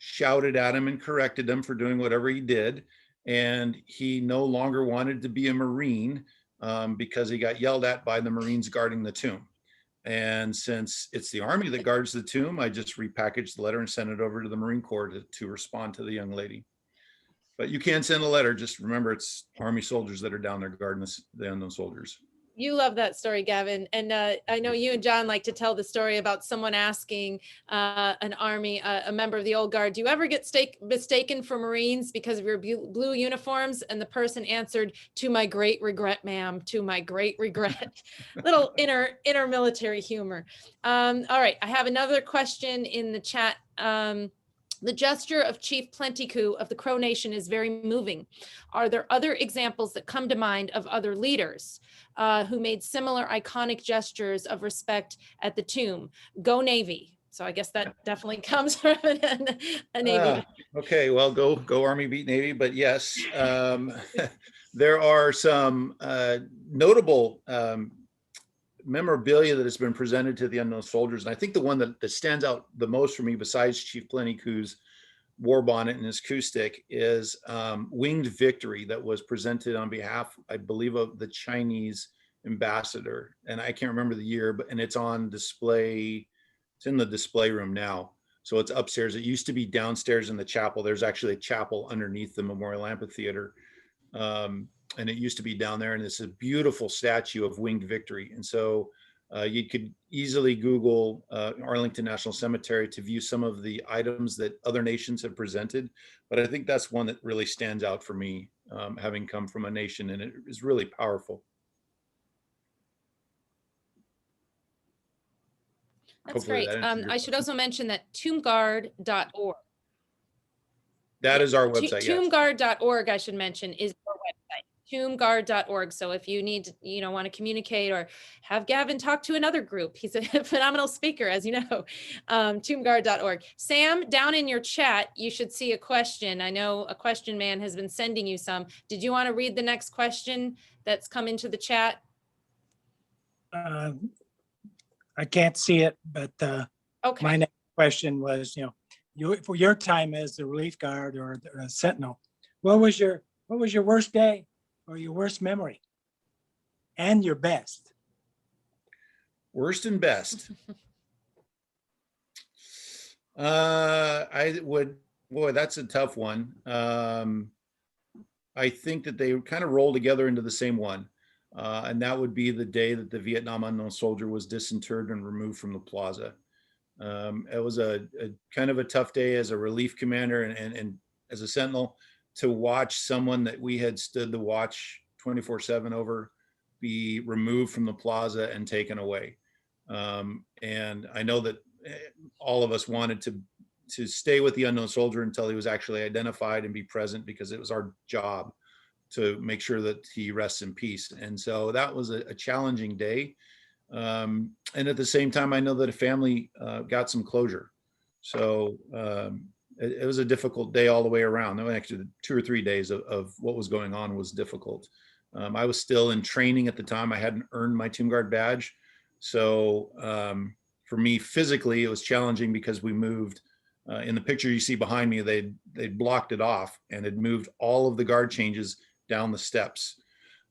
shouted at him and corrected him for doing whatever he did. And he no longer wanted to be a Marine because he got yelled at by the Marines guarding the tomb. And since it's the Army that guards the tomb, I just repackaged the letter and sent it over to the Marine Corps to respond to the young lady. But you can send a letter. Just remember, it's Army soldiers that are down there guarding the unknown soldiers. You love that story, Gavin. And I know you and John like to tell the story about someone asking an Army, a member of the old guard, do you ever get mistaken for Marines because of your blue uniforms? And the person answered, to my great regret, ma'am, to my great regret. Little inner military humor. All right, I have another question in the chat. The gesture of Chief Plentycoo of the Crow Nation is very moving. Are there other examples that come to mind of other leaders who made similar iconic gestures of respect at the tomb? Go Navy. So I guess that definitely comes from a Navy. Okay, well, go Army, beat Navy. But yes, there are some notable memorabilia that has been presented to the unknown soldiers. And I think the one that stands out the most for me, besides Chief Plentycoo's war bonnet and his coup stick, is Winged Victory that was presented on behalf, I believe, of the Chinese ambassador. And I can't remember the year, and it's on display. It's in the display room now. So it's upstairs. It used to be downstairs in the chapel. There's actually a chapel underneath the Memorial Amphitheater. And it used to be down there, and it's a beautiful statue of Winged Victory. And so you could easily Google Arlington National Cemetery to view some of the items that other nations have presented. But I think that's one that really stands out for me, having come from a nation, and it is really powerful. That's Hopefully great. that answers your I should question. also mention that tombguard.org. That is our website. Yes. Tombguard.org, I should mention, is our website. Tombguard.org. So if you need, want to communicate or have Gavin talk to another group, he's a phenomenal speaker, as you know. Tombguard.org. Sam, down in your chat, you should see a question. I know a question man has been sending you some. Did you want to read the next question that's come into the chat? I can't see it, but Okay. my next question was, for your time as the relief guard or the sentinel, what was your worst day or your worst memory and your best? Worst and best. Boy, that's a tough one. I think that they kind of roll together into the same one. And that would be the day that the Vietnam unknown soldier was disinterred and removed from the plaza. It was a kind of a tough day as a relief commander and as a sentinel to watch someone that we had stood the watch 24/7 over be removed from the plaza and taken away. And I know that all of us wanted to stay with the unknown soldier until he was actually identified and be present, because it was our job to make sure that he rests in peace. And so that was a challenging day. And at the same time, I know that a family got some closure. So it was a difficult day all the way around. Actually, 2 or 3 days of what was going on was difficult. I was still in training at the time. I hadn't earned my Tomb Guard badge. So for me physically, it was challenging because we moved. In the picture you see behind me, they'd blocked it off and had moved all of the guard changes down the steps.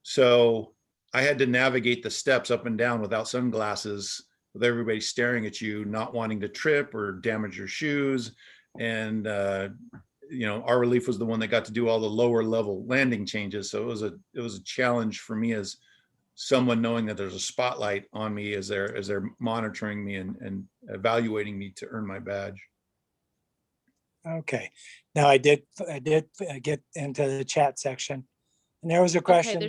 So I had to navigate the steps up and down without sunglasses, with everybody staring at you, not wanting to trip or damage your shoes. And our relief was the one that got to do all the lower level landing changes. So it was a challenge for me as someone, knowing that there's a spotlight on me as they're monitoring me and evaluating me to earn my badge. Okay. Now I did get into the chat section, and there was a question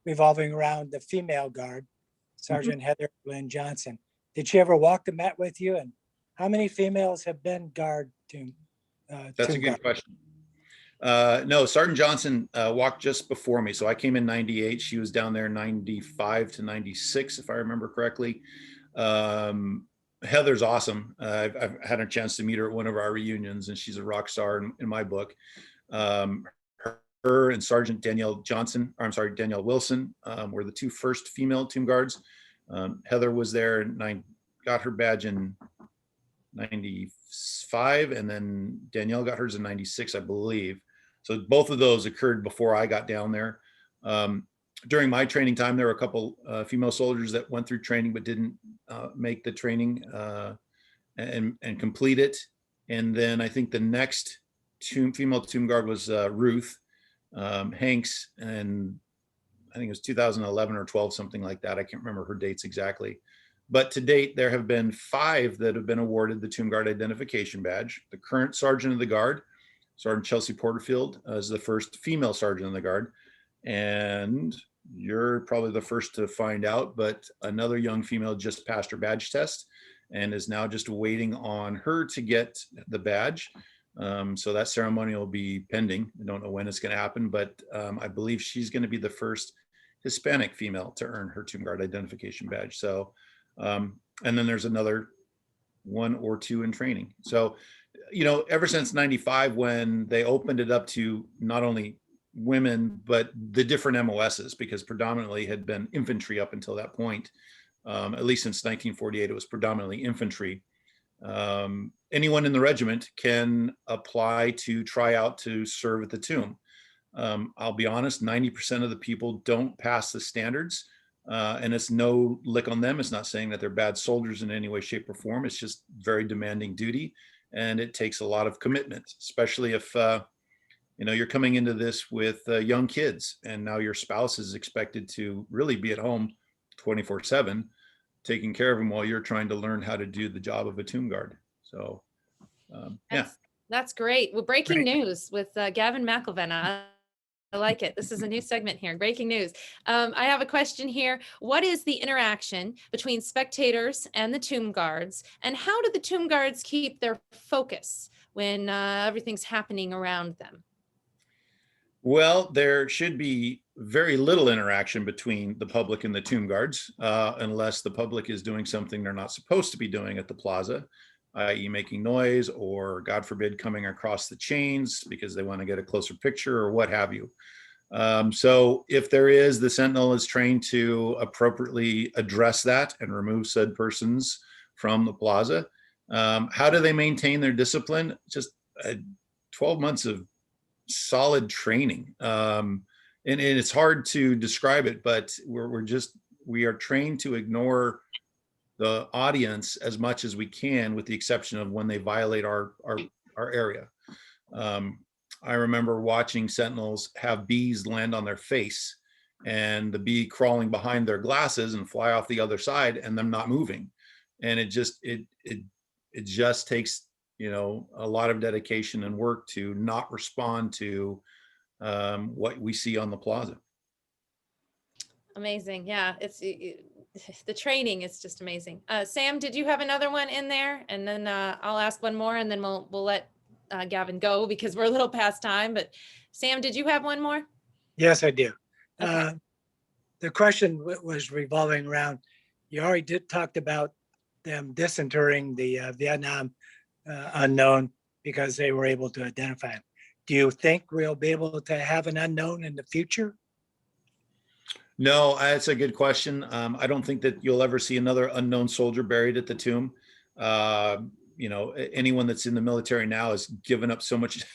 revolving around the female guard, Sergeant Heather Lynn Johnson. Did she ever walk the mat with you? And how many females have been guard to? That's a good question. No, Sergeant Johnson walked just before me. So I came in 98. She was down there 95 to 96, if I remember correctly. Heather's awesome. I've had a chance to meet her at one of our reunions, and she's a rock star in my book. Her and Sergeant Danielle Wilson were the 2 first female Tomb Guards. Heather was there, and I got her badge in 95, and then Danielle got hers in 96, I believe. So both of those occurred before I got down there. During my training time, there were a couple female soldiers that went through training but didn't make the training and complete it. And then I think the next female Tomb Guard was Ruth Hanks, and I think it was 2011 or 12, something like that. I can't remember her dates exactly. But to date, there have been 5 that have been awarded the Tomb Guard Identification Badge. The current Sergeant of the Guard, Sergeant Chelsea Porterfield, is the first female Sergeant of the Guard. And you're probably the first to find out, but another young female just passed her badge test and is now just waiting on her to get the badge. So that ceremony will be pending. I don't know when it's going to happen, but I believe she's going to be the first Hispanic female to earn her Tomb Guard Identification Badge. So, and then there's another 1 or 2 in training. So, ever since 95, when they opened it up to not only women, but the different MOSs, because predominantly had been infantry up until that point. At least since 1948, it was predominantly infantry. Anyone in the regiment can apply to try out to serve at the tomb. I'll be honest, 90% of the people don't pass the standards. And it's no lick on them. It's not saying that they're bad soldiers in any way, shape, or form. It's just very demanding duty. And it takes a lot of commitment, especially if you're coming into this with young kids, and now your spouse is expected to really be at home 24/7, taking care of them while you're trying to learn how to do the job of a tomb guard. So, yeah. That's great. Well, breaking Great. news with Gavin McIlvenna. I like it. This is a new segment here. Breaking news. I have a question here. What is the interaction between spectators and the tomb guards? And how do the tomb guards keep their focus when everything's happening around them? Well, there should be very little interaction between the public and the tomb guards, unless the public is doing something they're not supposed to be doing at the plaza, i.e. making noise, or God forbid, coming across the chains because they want to get a closer picture or what have you. So if there is, the Sentinel is trained to appropriately address that and remove said persons from the plaza. How do they maintain their discipline? Just 12 months of solid training. And it's hard to describe it, but we are trained to ignore the audience as much as we can, with the exception of when they violate our area. I remember watching Sentinels have bees land on their face, and the bee crawling behind their glasses and fly off the other side, and them not moving. And it just takes a lot of dedication and work to not respond to what we see on the plaza. Amazing. Yeah, the training is just amazing. Sam, did you have another one in there? And then I'll ask one more, and then we'll let Gavin go because we're a little past time. But Sam, did you have one more? Yes, I do. Okay. The question was revolving around, you already talked about them disinterring the Vietnam unknown because they were able to identify him. Do you think we'll be able to have an unknown in the future? No, that's a good question. I don't think that you'll ever see another unknown soldier buried at the tomb. Anyone that's in the military now has given up so much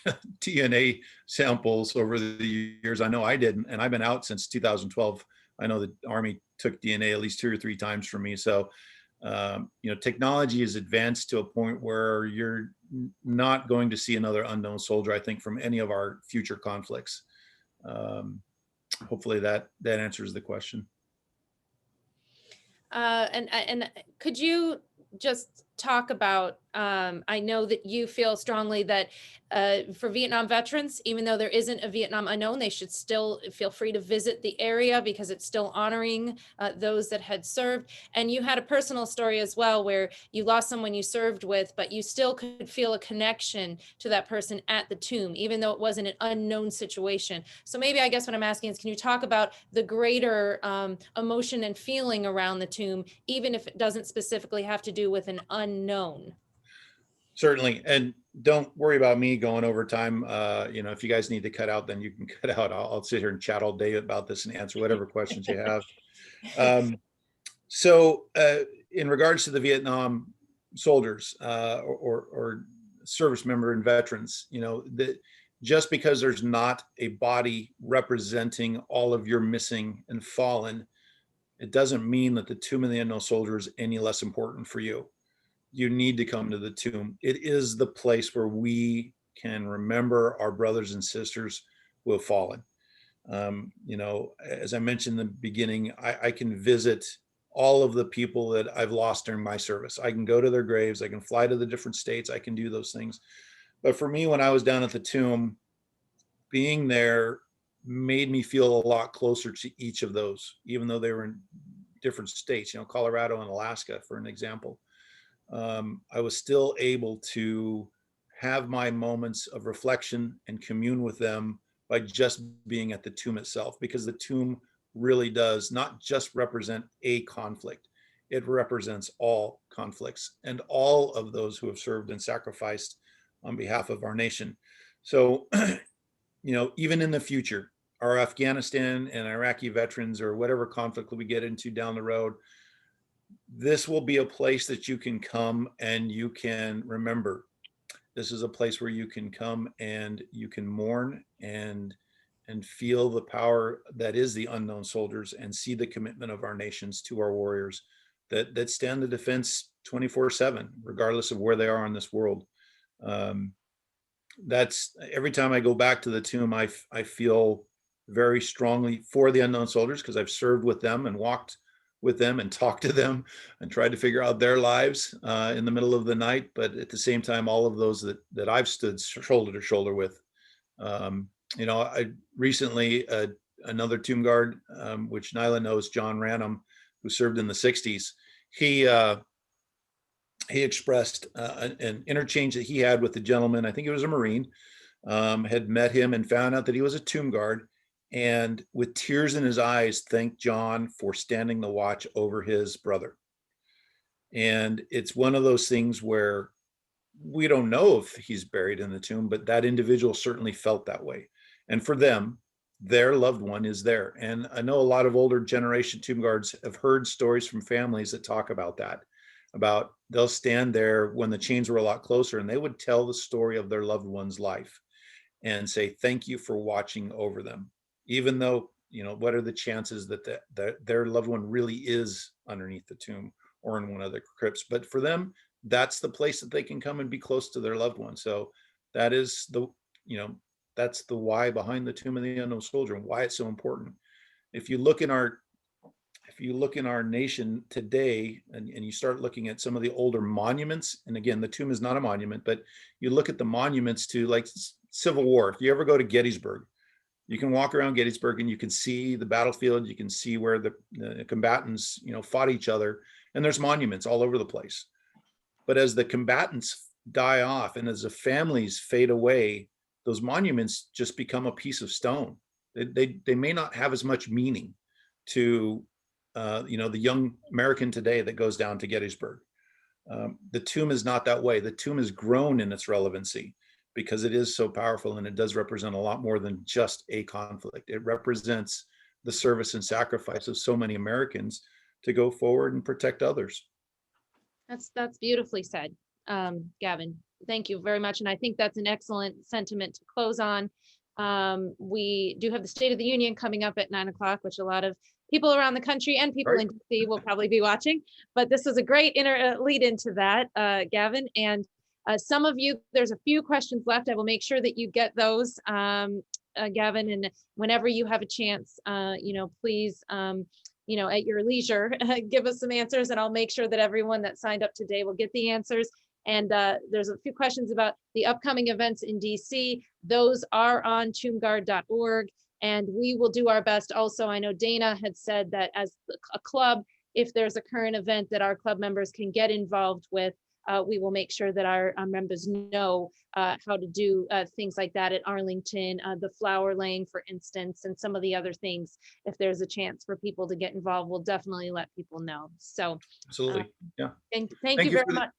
DNA samples over the years. I know I didn't, and I've been out since 2012. I know the Army took DNA at least 2 or 3 times from me. So, technology is advanced to a point where you're not going to see another unknown soldier, I think, from any of our future conflicts. Hopefully that answers the question. And could you just talk about, I know that you feel strongly that for Vietnam veterans, even though there isn't a Vietnam unknown, they should still feel free to visit the area because it's still honoring those that had served. And you had a personal story as well where you lost someone you served with, but you still could feel a connection to that person at the tomb, even though it wasn't an unknown situation. So maybe I guess what I'm asking is, can you talk about the greater emotion and feeling around the tomb, even if it doesn't specifically have to do with an unknown? Certainly. And don't worry about me going over time. If you guys need to cut out, then you can cut out. I'll sit here and chat all day about this and answer whatever questions you have. So in regards to the Vietnam soldiers or service member and veterans, just because there's not a body representing all of your missing and fallen, it doesn't mean that the Tomb of the Unknown Soldier is any less important for you. You need to come to the tomb. It is the place where we can remember our brothers and sisters who have fallen. As I mentioned in the beginning, I can visit all of the people that I've lost during my service. I can go to their graves. I can fly to the different states. I can do those things. But for me, when I was down at the tomb, being there made me feel a lot closer to each of those, even though they were in different states, Colorado and Alaska, for an example. I was still able to have my moments of reflection and commune with them by just being at the tomb itself, because the tomb really does not just represent a conflict. It represents all conflicts and all of those who have served and sacrificed on behalf of our nation. So, even in the future, our Afghanistan and Iraqi veterans, or whatever conflict we get into down the road, this will be a place that you can come and you can remember. This is a place where you can come and you can mourn and and feel the power that is the unknown soldiers, and see the commitment of our nations to our warriors that stand the defense 24/7, regardless of where they are in this world. That's every time I go back to the tomb, I feel very strongly for the unknown soldiers, because I've served with them and walked with them and talked to them and tried to figure out their lives in the middle of the night. But at the same time, all of those that I've stood shoulder to shoulder with. I recently, another tomb guard, which Nyla knows, John Ranum, who served in the 60s, he expressed an interchange that he had with the gentleman, I think he was a Marine, had met him and found out that he was a tomb guard, and with tears in his eyes, thanked John for standing the watch over his brother. And it's one of those things where we don't know if he's buried in the tomb, but that individual certainly felt that way. And for them, their loved one is there. And I know a lot of older generation tomb guards have heard stories from families that talk about that, about they'll stand there when the chains were a lot closer, and they would tell the story of their loved one's life and say, thank you for watching over them. Even though, what are the chances that their loved one really is underneath the tomb or in one of the crypts? But for them, that's the place that they can come and be close to their loved one. So that is that's the why behind the Tomb of the Unknown Soldier, and why it's so important. If you look in our nation today, and you start looking at some of the older monuments, and again, the tomb is not a monument, but you look at the monuments to, like, Civil War. If you ever go to Gettysburg, you can walk around Gettysburg and you can see the battlefield. You can see where the combatants, fought each other, and there's monuments all over the place. But as the combatants die off and as the families fade away, those monuments just become a piece of stone. They may not have as much meaning to the young American today that goes down to Gettysburg. The tomb is not that way. The tomb has grown in its relevancy because it is so powerful, and it does represent a lot more than just a conflict. It represents the service and sacrifice of so many Americans to go forward and protect others. That's beautifully said, Gavin. Thank you very much. And I think that's an excellent sentiment to close on. We do have the State of the Union coming up at 9 o'clock, which a lot of people around the country and people in DC will probably be watching. But this is a great lead into that, Gavin. And some of you, there's a few questions left. I will make sure that you get those, Gavin. And whenever you have a chance, please, at your leisure, give us some answers, and I'll make sure that everyone that signed up today will get the answers. And there's a few questions about the upcoming events in DC. Those are on tombguard.org, and we will do our best. Also, I know Dana had said that as a club, if there's a current event that our club members can get involved with, we will make sure that our members know how to do things like that at Arlington, the flower laying, for instance, and some of the other things. If there's a chance for people to get involved, we'll definitely let people know. So absolutely. Yeah. Thank you very much.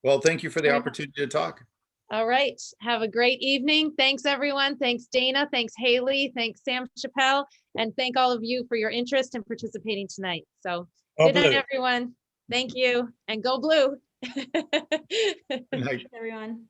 Well, thank you for the opportunity to talk. All right. Have a great evening. Thanks, everyone. Thanks, Dana. Thanks, Haley. Thanks, Sam Chappelle. And thank all of you for your interest in participating tonight. So good night, everyone. Thank you. And go blue. Good night, everyone.